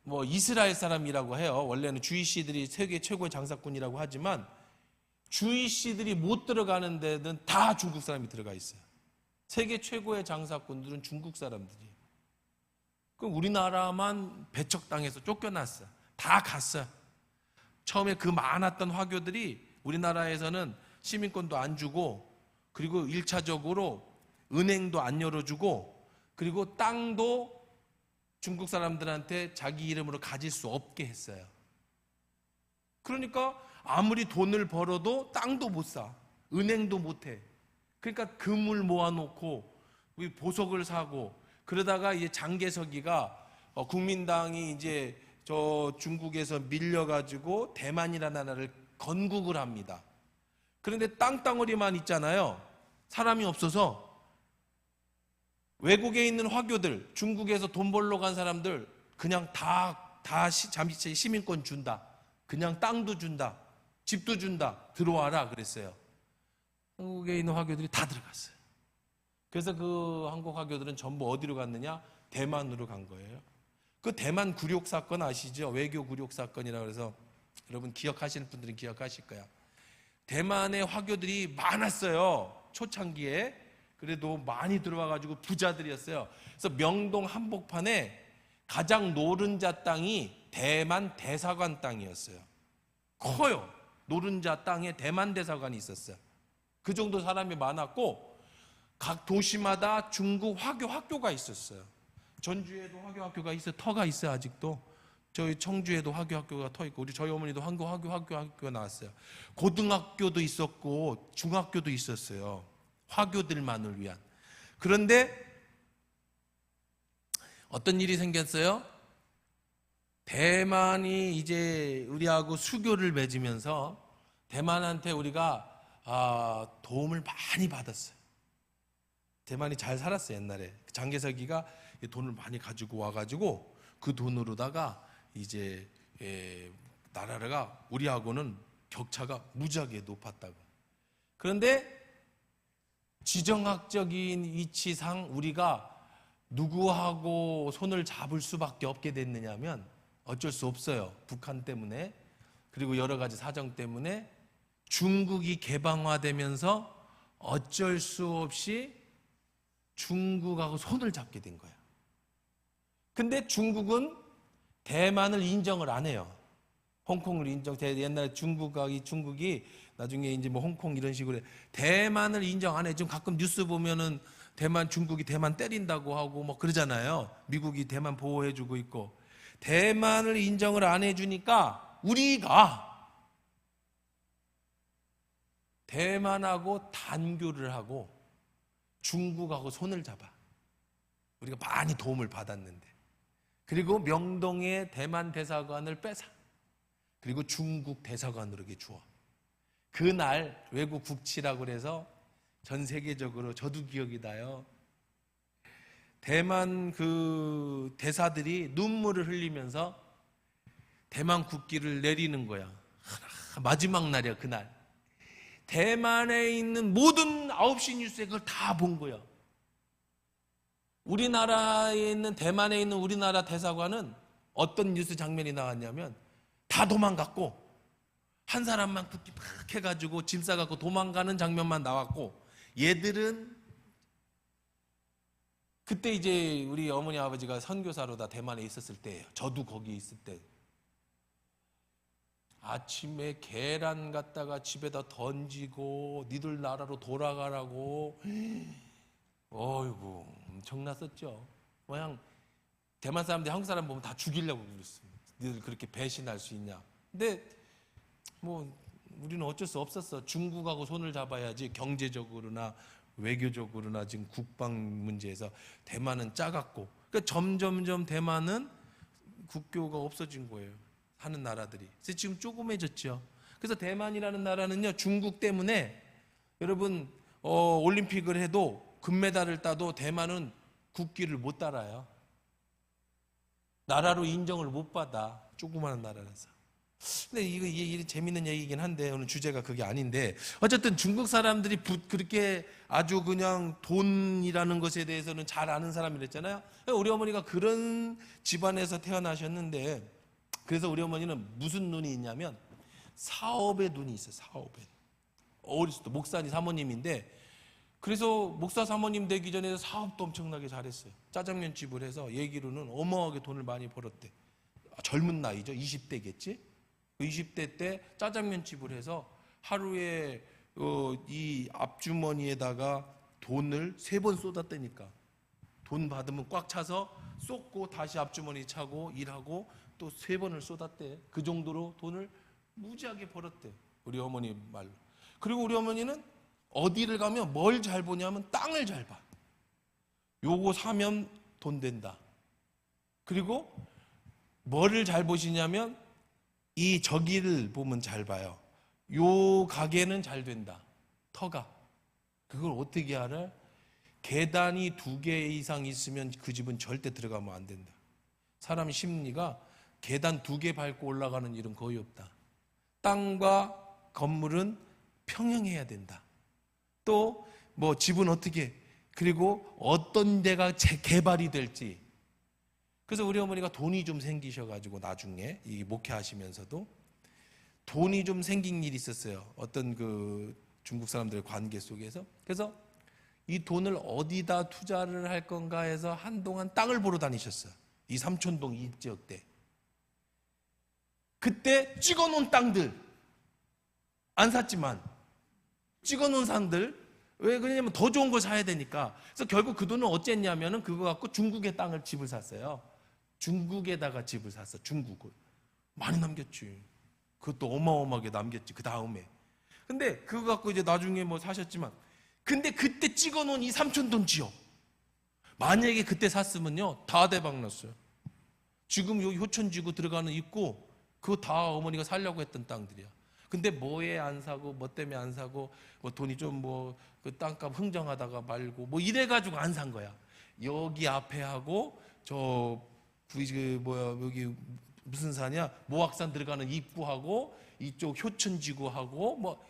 S1: 뭐 이스라엘 사람이라고 해요. 원래는 주이시들이 세계 최고의 장사꾼이라고 하지만 주이시들이 못 들어가는 데는 다 중국 사람이 들어가 있어요. 세계 최고의 장사꾼들은 중국 사람들이에요. 그럼 우리나라만 배척당해서 쫓겨났어요. 다 갔어요. 처음에 그 많았던 화교들이 우리나라에서는 시민권도 안 주고, 그리고 1차적으로 은행도 안 열어주고, 그리고 땅도 중국 사람들한테 자기 이름으로 가질 수 없게 했어요. 그러니까 아무리 돈을 벌어도 땅도 못 사, 은행도 못 해. 그러니까 금을 모아놓고 보석을 사고, 그러다가 이제 장개석이가 국민당이 이제 저 중국에서 밀려가지고 대만이라는 나라를 건국을 합니다. 그런데 땅덩어리만 있잖아요. 사람이 없어서 외국에 있는 화교들, 중국에서 돈 벌러 간 사람들 그냥 다 잠시 시민권 준다. 그냥 땅도 준다. 집도 준다. 들어와라 그랬어요. 한국에 있는 화교들이 다 들어갔어요. 그래서 그 한국 화교들은 전부 어디로 갔느냐? 대만으로 간 거예요. 그 대만 굴욕 사건 아시죠? 외교 굴욕 사건이라고 해서 여러분 기억하시는 분들은 기억하실 거야. 대만의 화교들이 많았어요. 초창기에. 그래도 많이 들어와가지고 부자들이었어요. 그래서 명동 한복판에 가장 노른자 땅이 대만 대사관 땅이었어요. 커요. 노른자 땅에 대만 대사관이 있었어요. 그 정도 사람이 많았고, 각 도시마다 중국 화교 학교가 있었어요. 전주에도 화교 학교가 있어요. 터가 있어요. 아직도. 저희 청주에도 화교 학교가 터 있고, 우리 저희 어머니도 화교 학교가 나왔어요. 고등학교도 있었고 중학교도 있었어요. 화교들만을 위한. 그런데 어떤 일이 생겼어요? 대만이 이제 우리하고 수교를 맺으면서 대만한테 우리가 도움을 많이 받았어요. 대만이 잘 살았어요. 옛날에 장개석이가 돈을 많이 가지고 와가지고 그 돈으로다가 이제 나라가 우리하고는 격차가 무지하게 높았다고. 그런데 지정학적인 위치상 우리가 누구하고 손을 잡을 수밖에 없게 됐느냐면 어쩔 수 없어요. 북한 때문에, 그리고 여러 가지 사정 때문에 중국이 개방화되면서 어쩔 수 없이 중국하고 손을 잡게 된 거예요. 근데 중국은 대만을 인정을 안 해요. 홍콩을 옛날에 중국이 나중에 이제 뭐 홍콩 이런 식으로 대만을 인정 안 해. 지금 가끔 뉴스 보면은 중국이 대만 때린다고 하고 뭐 그러잖아요. 미국이 대만 보호해주고 있고. 대만을 인정을 안 해주니까 우리가 대만하고 단교를 하고 중국하고 손을 잡아. 우리가 많이 도움을 받았는데. 그리고 명동의 대만 대사관을 뺏어. 그리고 중국 대사관으로 이렇게 주어. 그날 외국 국치라고 그래서 전 세계적으로, 저도 기억이 나요. 대만 그 대사들이 눈물을 흘리면서 대만 국기를 내리는 거야. 마지막 날이야, 그날. 대만에 있는 모든 9시 뉴스에 그걸 다 본 거야. 우리나라에 있는, 대만에 있는 우리나라 대사관은 어떤 뉴스 장면이 나왔냐면 다 도망갔고, 한 사람만 국기 막 해가지고 짐 싸갖고 도망가는 장면만 나왔고, 얘들은 그때 이제 우리 어머니 아버지가 선교사로 다 대만에 있었을 때예요. 저도 거기 있을 때. 아침에 계란 갖다가 집에다 던지고 니들 나라로 돌아가라고. 어이구 엄청났었죠. 그냥 대만 사람들이 한국 사람 보면 다 죽이려고 그랬습니다. 너희들 그렇게 배신할 수 있냐. 근데 뭐 우리는 어쩔 수 없었어. 중국하고 손을 잡아야지. 경제적으로나 외교적으로나 지금 국방 문제에서 대만은 작았고, 그러니까 점점점 대만은 국교가 없어진 거예요. 하는 나라들이. 그래서 지금 조그매졌죠. 그래서 대만이라는 나라는요, 중국 때문에 여러분 올림픽을 해도 금메달을 따도 대만은 국기를 못 달아요. 나라로 인정을 못 받아. 조그마한 나라라서. 근데 이게 재밌는 얘기긴 한데 오늘 주제가 그게 아닌데, 어쨌든 중국 사람들이 그렇게 아주 그냥 돈이라는 것에 대해서는 잘 아는 사람이랬잖아요. 우리 어머니가 그런 집안에서 태어나셨는데, 그래서 우리 어머니는 무슨 눈이 있냐면 사업의 눈이 있어요. 사업에. 어렸을 때 목사님 사모님인데, 그래서 목사 사모님 되기 전에 사업도 엄청나게 잘했어요. 짜장면 집을 해서 얘기로는 어마어마하게 돈을 많이 벌었대. 젊은 나이죠. 20대겠지. 20대 때 짜장면 집을 해서 하루에 이 앞주머니에다가 돈을 3번 쏟았다니까. 돈 받으면 꽉 차서 쏟고 다시 앞주머니 차고 일하고 또 3번을 쏟았대. 그 정도로 돈을 무지하게 벌었대. 우리 어머니 말로. 그리고 우리 어머니는 어디를 가면 뭘 잘 보냐면 땅을 잘 봐. 요거 사면 돈 된다. 그리고 뭐를 잘 보시냐면 이 저기를 보면 잘 봐요. 요 가게는 잘 된다. 터가. 그걸 어떻게 알아? 계단이 2개 이상 있으면 그 집은 절대 들어가면 안 된다. 사람 심리가 계단 2개 밟고 올라가는 일은 거의 없다. 땅과 건물은 평행해야 된다. 또 뭐 집은 어떻게, 그리고 어떤 데가 재개발이 될지. 그래서 우리 어머니가 돈이 좀 생기셔가지고 나중에 이 목회하시면서도 돈이 좀 생긴 일이 있었어요. 어떤 그 중국 사람들의 관계 속에서. 그래서 이 돈을 어디다 투자를 할 건가 해서 한동안 땅을 보러 다니셨어요. 이 삼촌동 이 지역 때. 그때 찍어놓은 땅들, 안 샀지만 찍어놓은 산들, 왜 그러냐면 더 좋은 걸 사야 되니까. 그래서 결국 그 돈은 어쨌냐면은 그거 갖고 중국의 땅을 집을 샀어요. 중국에다가 집을 샀어. 중국을 많이 남겼지. 그것도 어마어마하게 남겼지. 그 다음에. 근데 그거 갖고 이제 나중에 뭐 사셨지만, 근데 그때 찍어놓은 이 삼촌동 지역, 만약에 그때 샀으면요 다 대박 났어요. 지금 여기 효천지구 들어가는 입구 그거 다 어머니가 살려고 했던 땅들이야. 근데 뭐에 안 사고 뭐 때문에 안 사고 뭐 돈이 좀 뭐 그 땅값 흥정하다가 말고 뭐 이래가지고 안 산 거야. 여기 앞에 하고 저 여기 무슨 산이야? 모악산 들어가는 입구하고 이쪽 효천지구하고 뭐,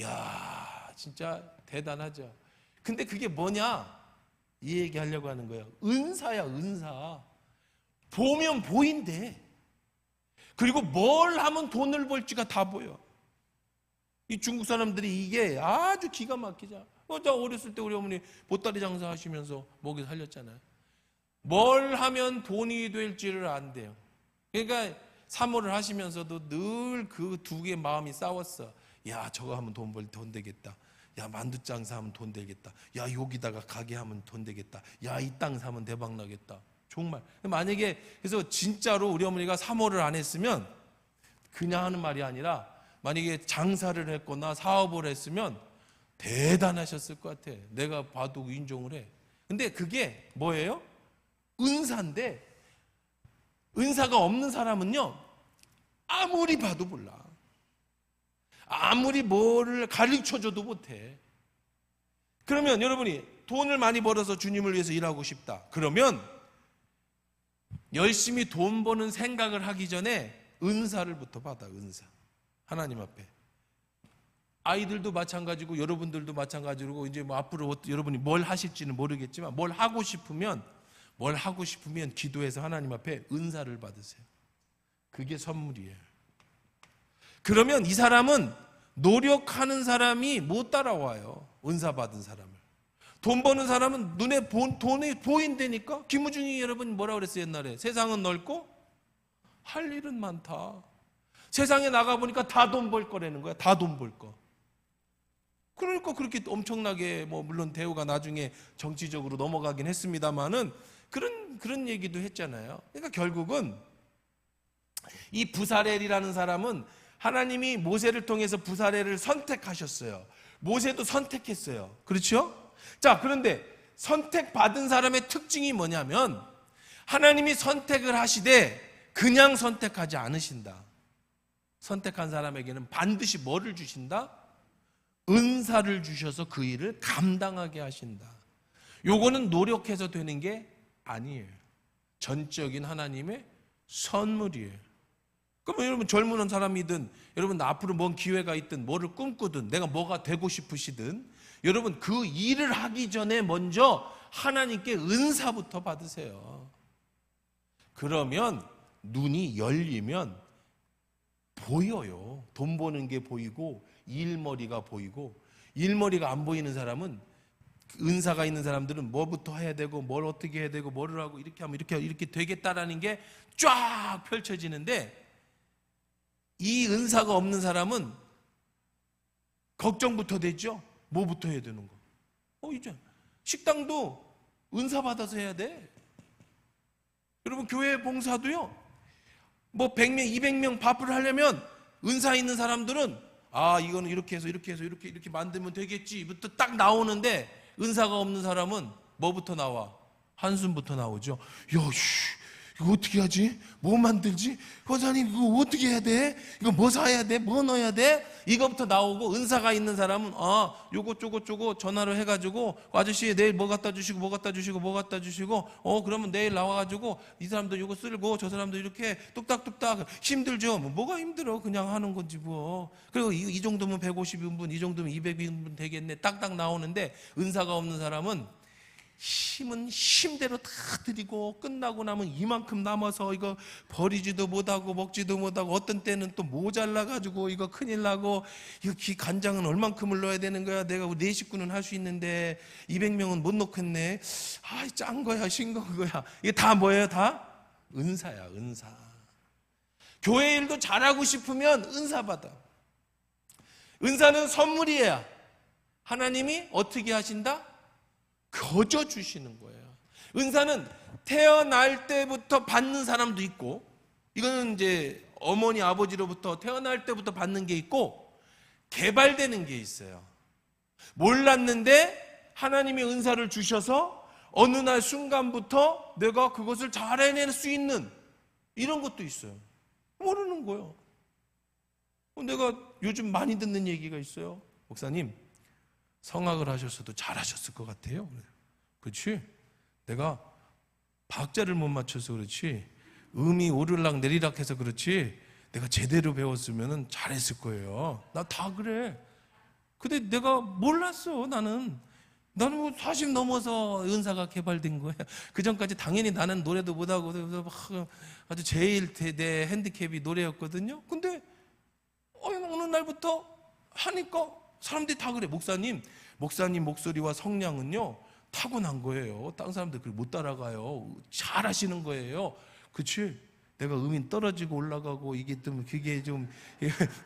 S1: 야 진짜 대단하죠. 근데 그게 뭐냐? 이 얘기 하려고 하는 거예요. 은사야, 은사. 보면 보인대. 그리고 뭘 하면 돈을 벌지가 다 보여. 이 중국 사람들이 이게 아주 기가 막히죠. 저 어렸을 때 우리 어머니 보따리 장사 하시면서 먹여 살렸잖아요. 뭘 하면 돈이 될지를 안돼요. 그러니까 사모를 하시면서도 늘 그 2개의 마음이 싸웠어. 야 저거 하면 돈 되겠다. 야 만두 장사하면 돈 되겠다. 야 여기다가 가게 하면 돈 되겠다. 야 이 땅 사면 대박 나겠다. 정말. 만약에 그래서 진짜로 우리 어머니가 사모를 안 했으면, 그냥 하는 말이 아니라 만약에 장사를 했거나 사업을 했으면 대단하셨을 것 같아. 내가 봐도 인정을 해. 근데 그게 뭐예요? 은사인데, 은사가 없는 사람은요 아무리 봐도 몰라. 아무리 뭐를 가르쳐줘도 못해. 그러면 여러분이 돈을 많이 벌어서 주님을 위해서 일하고 싶다. 그러면 열심히 돈 버는 생각을 하기 전에 은사를부터 받아. 은사. 하나님 앞에. 아이들도 마찬가지고 여러분들도 마찬가지고, 이제 뭐 앞으로 여러분이 뭘 하실지는 모르겠지만 뭘 하고 싶으면 기도해서 하나님 앞에 은사를 받으세요. 그게 선물이에요. 그러면 이 사람은 노력하는 사람이 못 따라와요. 은사 받은 사람을. 돈 버는 사람은 눈에 돈이 보인다니까. 김우중이 여러분 뭐라 그랬어요 옛날에? 세상은 넓고 할 일은 많다. 세상에 나가보니까 다 돈 벌 거라는 거야. 다 돈 벌 거. 그러니까 그렇게 엄청나게 뭐 물론 대우가 나중에 정치적으로 넘어가긴 했습니다만은 그런 얘기도 했잖아요. 그러니까 결국은 이 부사렐이라는 사람은 하나님이 모세를 통해서 부사렐을 선택하셨어요. 모세도 선택했어요. 그렇죠? 자, 그런데 선택받은 사람의 특징이 뭐냐면 하나님이 선택을 하시되 그냥 선택하지 않으신다. 선택한 사람에게는 반드시 뭐를 주신다? 은사를 주셔서 그 일을 감당하게 하신다. 요거는 노력해서 되는 게 아니에요. 전적인 하나님의 선물이에요. 그러면 여러분 젊은 사람이든 여러분 앞으로 뭔 기회가 있든 뭐를 꿈꾸든 내가 뭐가 되고 싶으시든 여러분 그 일을 하기 전에 먼저 하나님께 은사부터 받으세요. 그러면 눈이 열리면 보여요. 돈 버는 게 보이고 일머리가 보이고, 일머리가 안 보이는 사람은, 은사가 있는 사람들은 뭐부터 해야 되고 뭘 어떻게 해야 되고 뭐를 하고 이렇게 하면 이렇게 되겠다라는 게 쫙 펼쳐지는데, 이 은사가 없는 사람은 걱정부터 되죠. 뭐부터 해야 되는 거? 이제 식당도 은사 받아서 해야 돼. 여러분 교회 봉사도요. 뭐 100명, 200명 밥을 하려면 은사 있는 사람들은 이거는 이렇게 해서 이렇게 만들면 되겠지부터 딱 나오는데, 은사가 없는 사람은 뭐부터 나와? 한숨부터 나오죠. 이거 어떻게 하지? 뭐 만들지? 권사님 이거 어떻게 해야 돼? 이거 뭐 사야 돼? 뭐 넣어야 돼? 이거부터 나오고, 은사가 있는 사람은 요거 전화로 해가지고 아저씨 내일 뭐 갖다 주시고 그러면 내일 나와가지고 이 사람도 요거 쓸고 저 사람도 이렇게 뚝딱뚝딱. 힘들죠? 뭐가 힘들어? 그냥 하는 건지 뭐. 그리고 이 정도면 150인분, 이 정도면 200인분 되겠네. 딱딱 나오는데, 은사가 없는 사람은 힘은 힘대로 다 드리고 끝나고 나면 이만큼 남아서 이거 버리지도 못하고 먹지도 못하고, 어떤 때는 또 모자라가지고 이거 큰일 나고, 이거 간장은 얼만큼을 넣어야 되는 거야? 내가 내 식구는 할 수 있는데 200명은 못 넣겠네. 짠 거야 싱거운 거야. 이게 다 뭐예요? 다 은사야, 은사. 교회 일도 잘하고 싶으면 은사 받아. 은사는 선물이에요. 하나님이 어떻게 하신다? 거저 주시는 거예요. 은사는 태어날 때부터 받는 사람도 있고, 이거는 이제 어머니 아버지로부터 태어날 때부터 받는 게 있고, 개발되는 게 있어요. 몰랐는데 하나님이 은사를 주셔서 어느 날 순간부터 내가 그것을 잘 해낼 수 있는 이런 것도 있어요. 모르는 거예요. 내가 요즘 많이 듣는 얘기가 있어요. 목사님, 성악을 하셨어도 잘하셨을 것 같아요. 그렇지? 내가 박자를 못 맞춰서 그렇지, 음이 오르락 내리락 해서 그렇지, 내가 제대로 배웠으면 잘했을 거예요. 나 다 그래. 근데 내가 몰랐어. 나는 40 넘어서 은사가 개발된 거야. 그 전까지 당연히 나는 노래도 못하고 아주 제일 내 핸디캡이 노래였거든요. 근데 어느 날부터 하니까 사람들이 다 그래. 목사님 목소리와 성량은요 타고난 거예요. 다른 사람들 그걸 못 따라가요. 잘하시는 거예요. 그치? 내가 음이 떨어지고 올라가고 그게 좀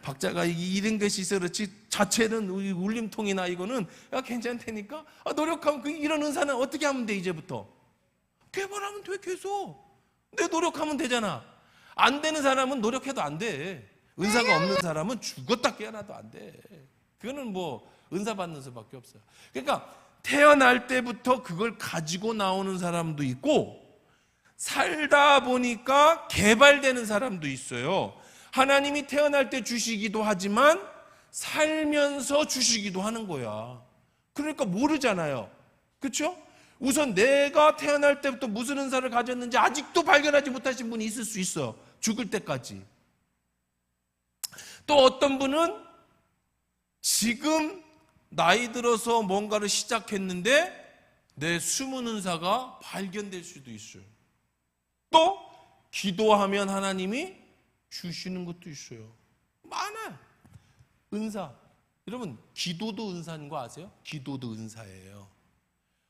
S1: 박자가 이런 것이 있어 그렇지, 자체는 울림통이나 이거는 괜찮다니까. 노력하면 이런 은사는 어떻게 하면 돼? 이제부터 개발하면 돼. 계속 내 노력하면 되잖아. 안 되는 사람은 노력해도 안 돼. 은사가 없는 사람은 죽었다 깨어나도 안 돼. 그거는 뭐 은사 받는 수밖에 없어요. 그러니까 태어날 때부터 그걸 가지고 나오는 사람도 있고, 살다 보니까 개발되는 사람도 있어요. 하나님이 태어날 때 주시기도 하지만 살면서 주시기도 하는 거야. 그러니까 모르잖아요. 그렇죠? 우선 내가 태어날 때부터 무슨 은사를 가졌는지 아직도 발견하지 못하신 분이 있을 수 있어. 죽을 때까지. 또 어떤 분은 지금 나이 들어서 뭔가를 시작했는데 내 숨은 은사가 발견될 수도 있어요. 또 기도하면 하나님이 주시는 것도 있어요. 많아요. 은사. 여러분 기도도 은사인 거 아세요? 기도도 은사예요.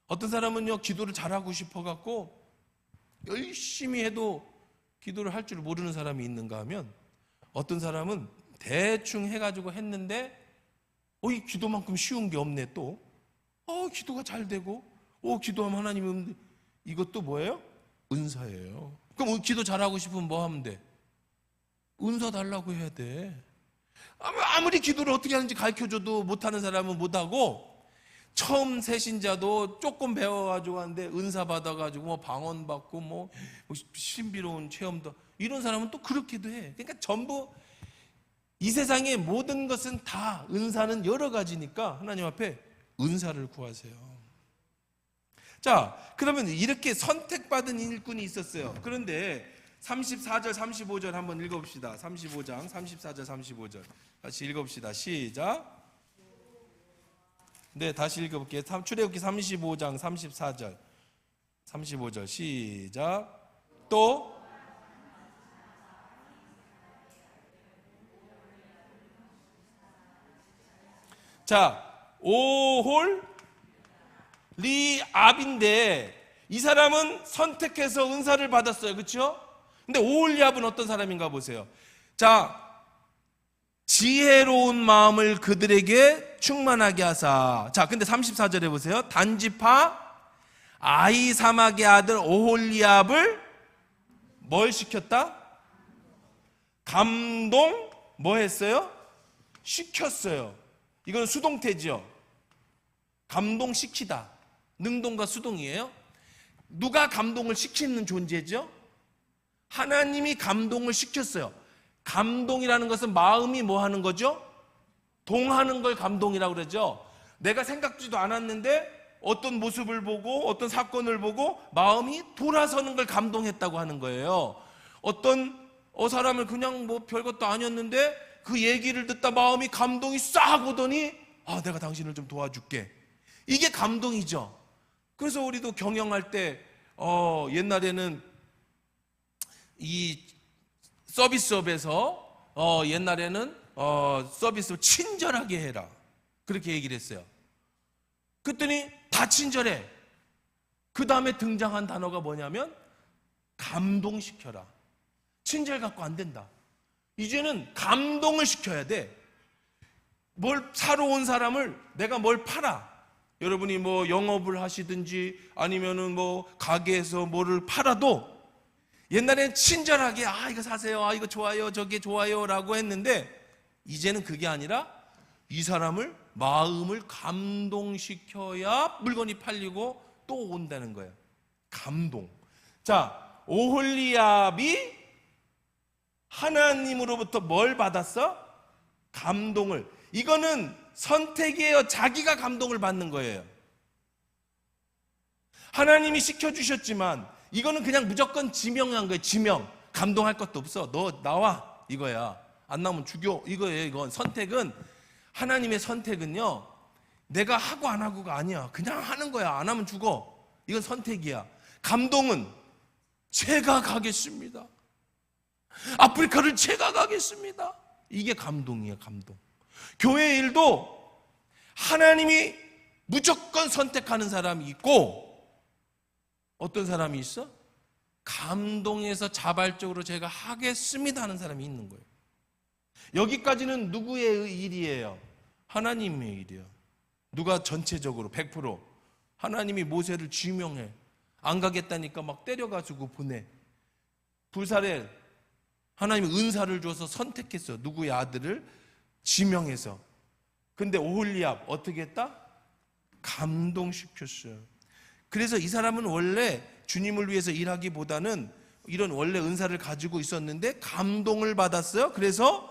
S1: 어떤 사람은요 기도를 잘하고 싶어갖고 열심히 해도 기도를 할 줄 모르는 사람이 있는가 하면, 어떤 사람은 대충 해가지고 했는데 이 기도만큼 쉬운 게 없네. 또 기도가 잘 되고 기도하면 하나님이 이것도 뭐예요? 은사예요. 그럼 기도 잘하고 싶으면 뭐 하면 돼? 은사 달라고 해야 돼. 아무리 기도를 어떻게 하는지 가르쳐줘도 못하는 사람은 못하고, 처음 새신자도 조금 배워가지고 하는데 은사 받아가지고 뭐 방언 받고 뭐 신비로운 체험도, 이런 사람은 또 그렇게도 해. 그러니까 전부 이 세상의 모든 것은 다 은사는 여러 가지니까 하나님 앞에 은사를 구하세요. 자, 그러면 이렇게 선택받은 일꾼이 있었어요. 그런데 34절 35절 한번 읽어봅시다. 35장 34절 35절 같이 읽어봅시다. 시작. 네, 다시 읽어볼게요. 출애굽기 35장 34절 35절 시작. 또 자, 오홀리압인데 이 사람은 선택해서 은사를 받았어요. 그렇죠? 근데 오홀리압은 어떤 사람인가 보세요. 자, 지혜로운 마음을 그들에게 충만하게 하사. 자, 근데 34절에 보세요. 단지파 아히사막의 아들 오홀리압을 뭘 시켰다? 감동 뭐 했어요? 시켰어요. 이건 수동태죠. 감동시키다. 능동과 수동이에요. 누가 감동을 시키는 존재죠? 하나님이 감동을 시켰어요. 감동이라는 것은 마음이 뭐 하는 거죠? 동하는 걸 감동이라고 그러죠. 내가 생각지도 않았는데 어떤 모습을 보고 어떤 사건을 보고 마음이 돌아서는 걸 감동했다고 하는 거예요. 어떤 사람을 그냥 뭐 별것도 아니었는데 그 얘기를 듣다 마음이 감동이 싹 오더니 내가 당신을 좀 도와줄게. 이게 감동이죠. 그래서 우리도 경영할 때 옛날에는 이 서비스업에서 옛날에는 서비스 친절하게 해라 그렇게 얘기를 했어요. 그랬더니 다 친절해. 그 다음에 등장한 단어가 뭐냐면 감동시켜라. 친절 갖고 안 된다. 이제는 감동을 시켜야 돼. 뭘 사러 온 사람을 내가 뭘 팔아. 여러분이 뭐 영업을 하시든지 아니면은 뭐 가게에서 뭐를 팔아도 옛날엔 친절하게 이거 사세요, 이거 좋아요, 저게 좋아요 라고 했는데 이제는 그게 아니라 이 사람을 마음을 감동시켜야 물건이 팔리고 또 온다는 거예요. 감동. 자, 오홀리압이 하나님으로부터 뭘 받았어? 감동을. 이거는 선택이에요. 자기가 감동을 받는 거예요. 하나님이 시켜주셨지만 이거는 그냥 무조건 지명한 거예요. 지명. 감동할 것도 없어. 너 나와 이거야. 안 나오면 죽여 이거예요. 이건 선택은, 하나님의 선택은요 내가 하고 안 하고가 아니야. 그냥 하는 거야. 안 하면 죽어. 이건 선택이야. 감동은 제가 가겠습니다. 아프리카를 제가 가겠습니다. 이게 감동이에요. 감동. 교회 일도 하나님이 무조건 선택하는 사람이 있고 어떤 사람이 있어? 감동해서 자발적으로 제가 하겠습니다 하는 사람이 있는 거예요. 여기까지는 누구의 일이에요? 하나님의 일이에요. 누가 전체적으로 100% 하나님이 모세를 지명해. 안 가겠다니까 막 때려가지고 보내. 불사를 하나님이 은사를 줘서 선택했어. 누구의 아들을 지명해서. 근데 오홀리압 어떻게 했다? 감동시켰어요. 그래서 이 사람은 원래 주님을 위해서 일하기보다는 이런 원래 은사를 가지고 있었는데 감동을 받았어요. 그래서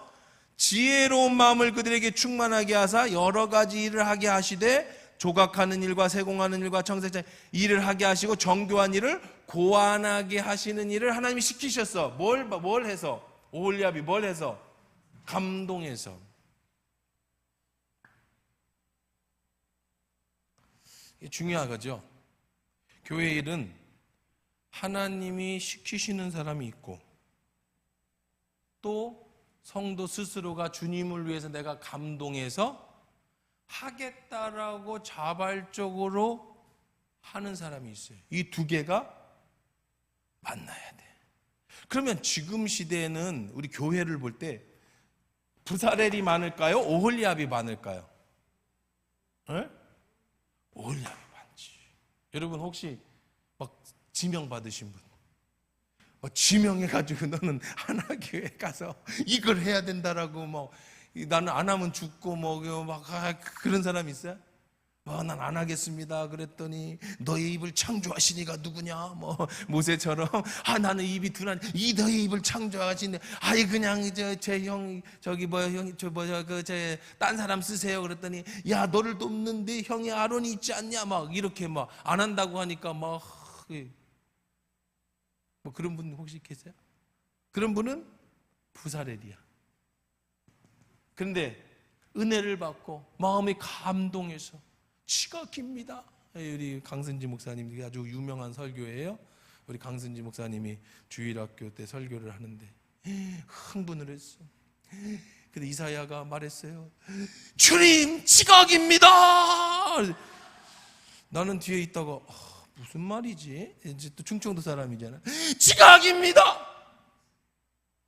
S1: 지혜로운 마음을 그들에게 충만하게 하사 여러 가지 일을 하게 하시되 조각하는 일과 세공하는 일과 청색자 일을 하게 하시고 정교한 일을 고안하게 하시는 일을 하나님이 시키셨어. 뭘 해서? 오홀리압이 뭘 해서? 감동해서. 이게 중요한 거죠. 교회 일은 하나님이 시키시는 사람이 있고 또 성도 스스로가 주님을 위해서 내가 감동해서 하겠다라고 자발적으로 하는 사람이 있어요. 이 두 개가 만나야 돼. 그러면 지금 시대에는 우리 교회를 볼 때 부사렐이 많을까요? 오홀리압이 많을까요? 네? 오홀리압이 많지. 여러분 혹시 막 지명 받으신 분. 지명해가지고 너는 하나교회 가서 이걸 해야 된다라고 나는 안 하면 죽고 막 그런 사람 있어요? 난 안 하겠습니다. 그랬더니 너의 입을 창조하시니가 누구냐? 모세처럼 나는 입이 둔한 이 너의 입을 창조하시네. 그냥 제 형 딴 사람 쓰세요. 그랬더니 야 너를 돕는데 형이 아론이 있지 않냐? 이렇게 안 한다고 하니까 그런 분 혹시 계세요? 그런 분은 부사렐이야. 그런데 은혜를 받고 마음이 감동해서 지각입니다. 우리 강선지 목사님이 아주 유명한 설교예요. 우리 강선지 목사님이 주일학교 때 설교를 하는데 흥분을 했어. 근데 이사야가 말했어요. 주님 지각입니다. 나는 뒤에 있다가 무슨 말이지? 이제 또 충청도 사람이잖아. 지각입니다.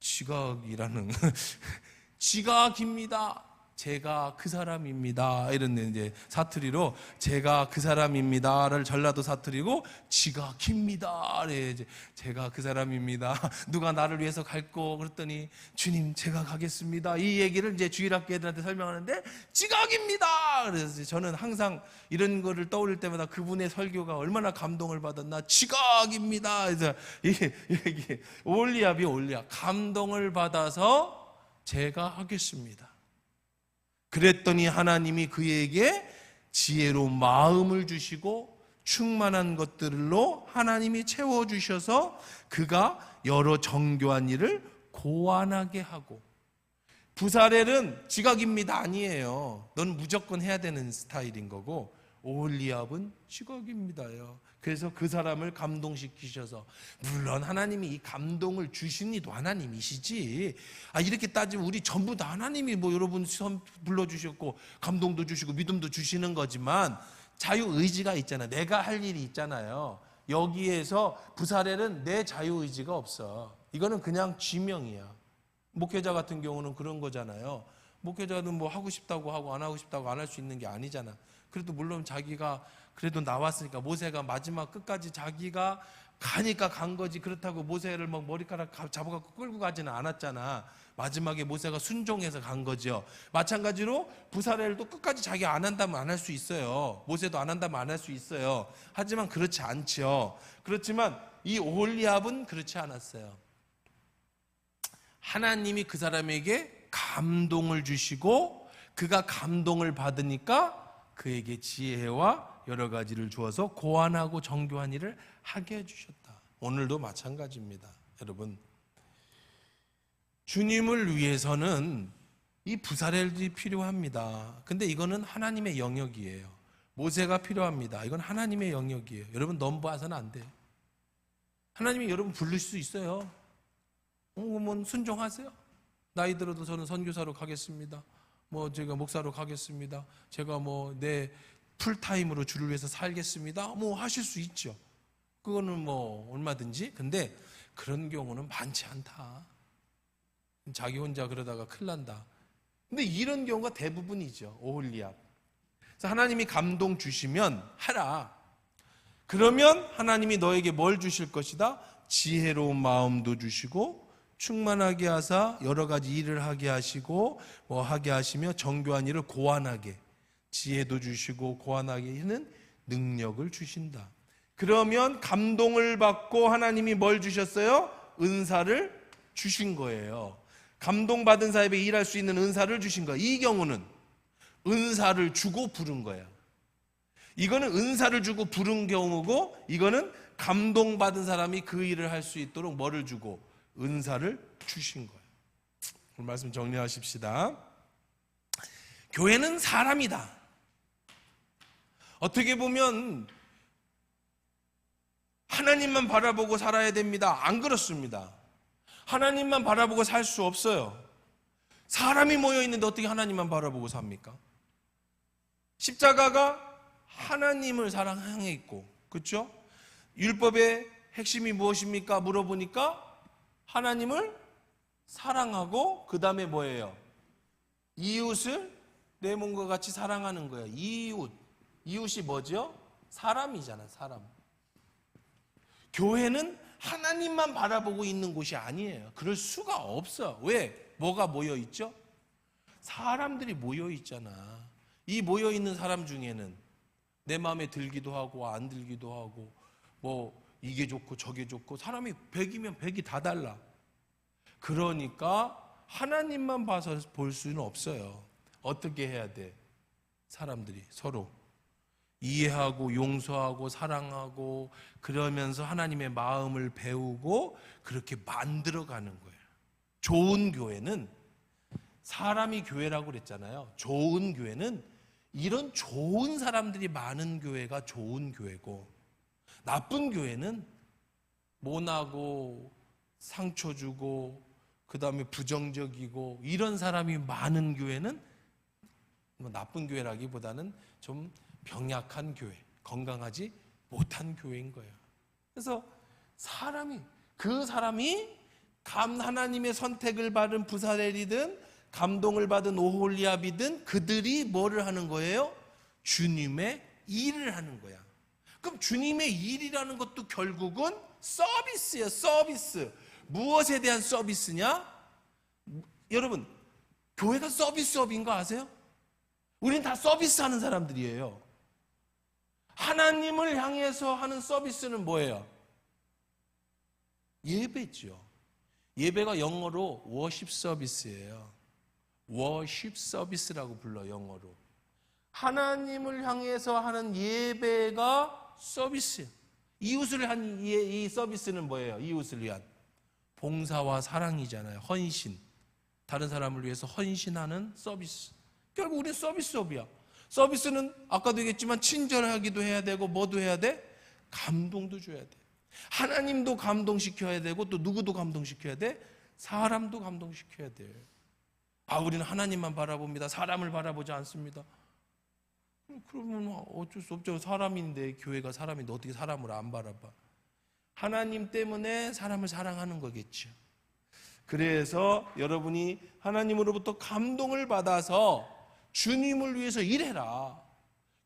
S1: 지각이라는 지각입니다. 제가 그 사람입니다. 이런 이제 사투리로 제가 그 사람입니다를 전라도 사투리고 지각입니다. 이제 제가 그 사람입니다. 누가 나를 위해서 갈고 그랬더니 주님 제가 가겠습니다. 이 얘기를 이제 주일학교 애들한테 설명하는데 지각입니다. 그래서 저는 항상 이런 거를 떠올릴 때마다 그분의 설교가 얼마나 감동을 받았나. 지각입니다. 그래서 이게 올리압 감동을 받아서 제가 하겠습니다. 그랬더니 하나님이 그에게 지혜로운 마음을 주시고 충만한 것들로 하나님이 채워주셔서 그가 여러 정교한 일을 고안하게 하고. 부사렐은 지각입니다 아니에요. 넌 무조건 해야 되는 스타일인 거고, 오홀리압은 지각입니다요. 그래서 그 사람을 감동시키셔서, 물론 하나님이 이 감동을 주신 이도 하나님이시지, 이렇게 따지면 우리 전부 다 하나님이 여러분 불러주셨고 감동도 주시고 믿음도 주시는 거지만 자유의지가 있잖아. 내가 할 일이 있잖아요. 여기에서 부사렐은 내 자유의지가 없어. 이거는 그냥 지명이야. 목회자 같은 경우는 그런 거잖아요. 목회자는 하고 싶다고 하고 안 하고 싶다고 안 할 수 있는 게 아니잖아. 그래도 물론 자기가 그래도 나왔으니까, 모세가 마지막 끝까지 자기가 가니까 간 거지. 그렇다고 모세를 머리카락 잡아갖고 끌고 가지는 않았잖아. 마지막에 모세가 순종해서 간 거죠. 마찬가지로 부사렐도 끝까지 자기 안 한다면 안 할 수 있어요. 모세도 안 한다면 안 할 수 있어요. 하지만 그렇지 않죠. 그렇지만 이 오홀리압은 그렇지 않았어요. 하나님이 그 사람에게 감동을 주시고 그가 감동을 받으니까 그에게 지혜와 여러 가지를 주어서 고안하고 정교한 일을 하게 해주셨다. 오늘도 마찬가지입니다. 여러분, 주님을 위해서는 이 부사렐이 필요합니다. 근데 이거는 하나님의 영역이에요. 모세가 필요합니다. 이건 하나님의 영역이에요. 여러분 넘버해서는 안 돼요. 하나님이 여러분 부를 수 있어요. 순종하세요. 나이 들어도 저는 선교사로 가겠습니다. 제가 목사로 가겠습니다. 제가 내 풀타임으로 주를 위해서 살겠습니다. 하실 수 있죠. 그거는 얼마든지. 근데 그런 경우는 많지 않다. 자기 혼자 그러다가 큰일 난다. 근데 이런 경우가 대부분이죠. 오홀리압. 그래서 하나님이 감동 주시면 하라. 그러면 하나님이 너에게 뭘 주실 것이다? 지혜로운 마음도 주시고 충만하게 하사 여러 가지 일을 하게 하시고 하게 하시며 정교한 일을 고안하게, 지혜도 주시고 고안하게 하는 능력을 주신다. 그러면 감동을 받고 하나님이 뭘 주셨어요? 은사를 주신 거예요. 감동받은 사람에게 일할 수 있는 은사를 주신 거예요. 이 경우는 은사를 주고 부른 거예요. 이거는 은사를 주고 부른 경우고, 이거는 감동받은 사람이 그 일을 할 수 있도록 뭐를 주고? 은사를 주신 거예요. 오늘 말씀 정리하십시다. 교회는 사람이다. 어떻게 보면 하나님만 바라보고 살아야 됩니다. 안 그렇습니다. 하나님만 바라보고 살 수 없어요. 사람이 모여 있는데 어떻게 하나님만 바라보고 삽니까? 십자가가 하나님을 사랑해 있고, 그렇죠? 율법의 핵심이 무엇입니까? 물어보니까 하나님을 사랑하고 그 다음에 뭐예요? 이웃을 내 몸과 같이 사랑하는 거예요. 이웃이 뭐죠? 사람이잖아, 사람. 교회는 하나님만 바라보고 있는 곳이 아니에요. 그럴 수가 없어. 왜? 뭐가 모여 있죠? 사람들이 모여 있잖아. 이 모여 있는 사람 중에는 내 마음에 들기도 하고 안 들기도 하고 뭐 이게 좋고 저게 좋고 사람이 100이면 100이 다 달라. 그러니까 하나님만 봐서 볼 수는 없어요. 어떻게 해야 돼? 사람들이 서로 이해하고 용서하고 사랑하고 그러면서 하나님의 마음을 배우고 그렇게 만들어가는 거예요. 좋은 교회는 사람이 교회라고 그랬잖아요. 좋은 교회는 이런 좋은 사람들이 많은 교회가 좋은 교회고, 나쁜 교회는 모나고 상처 주고 그 다음에 부정적이고 이런 사람이 많은 교회는 나쁜 교회라기보다는 좀 병약한 교회, 건강하지 못한 교회인 거예요. 그래서 그 사람이 하나님의 선택을 받은 부사렐이든 감동을 받은 오홀리압이든 그들이 뭐를 하는 거예요? 주님의 일을 하는 거야. 그럼 주님의 일이라는 것도 결국은 서비스예요. 서비스. 무엇에 대한 서비스냐? 여러분, 교회가 서비스업인 거 아세요? 우리는 다 서비스하는 사람들이에요. 하나님을 향해서 하는 서비스는 뭐예요? 예배죠. 예배가 영어로 워십 서비스예요. 워십 서비스라고 불러, 영어로. 하나님을 향해서 하는 예배가 서비스예요. 이웃을 한 이 서비스는 뭐예요? 이웃을 위한 봉사와 사랑이잖아요. 헌신. 다른 사람을 위해서 헌신하는 서비스. 결국 우리는 서비스업이야. 서비스는 아까도 얘기했지만 친절하기도 해야 되고 뭐도 해야 돼? 감동도 줘야 돼. 하나님도 감동시켜야 되고 또 누구도 감동시켜야 돼? 사람도 감동시켜야 돼. 우리는 하나님만 바라봅니다. 사람을 바라보지 않습니다. 그러면 어쩔 수 없죠. 사람인데, 교회가 사람인데 어떻게 사람을 안 바라봐? 하나님 때문에 사람을 사랑하는 거겠죠. 그래서 여러분이 하나님으로부터 감동을 받아서 주님을 위해서 일해라.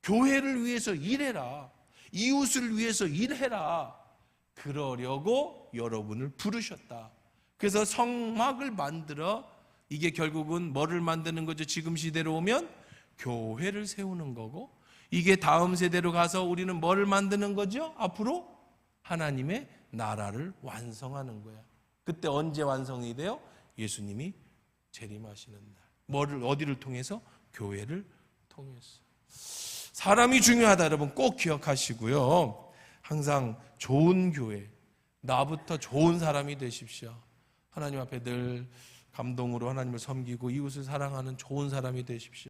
S1: 교회를 위해서 일해라. 이웃을 위해서 일해라. 그러려고 여러분을 부르셨다. 그래서 성막을 만들어, 이게 결국은 뭐를 만드는 거죠? 지금 시대로 오면 교회를 세우는 거고, 이게 다음 세대로 가서 우리는 뭐를 만드는 거죠? 앞으로 하나님의 나라를 완성하는 거야. 그때 언제 완성이 돼요? 예수님이 재림하시는 날. 어디를 통해서? 교회를 통해서. 사람이 중요하다, 여러분 꼭 기억하시고요. 항상 좋은 교회, 나부터 좋은 사람이 되십시오. 하나님 앞에 늘 감동으로 하나님을 섬기고 이웃을 사랑하는 좋은 사람이 되십시오.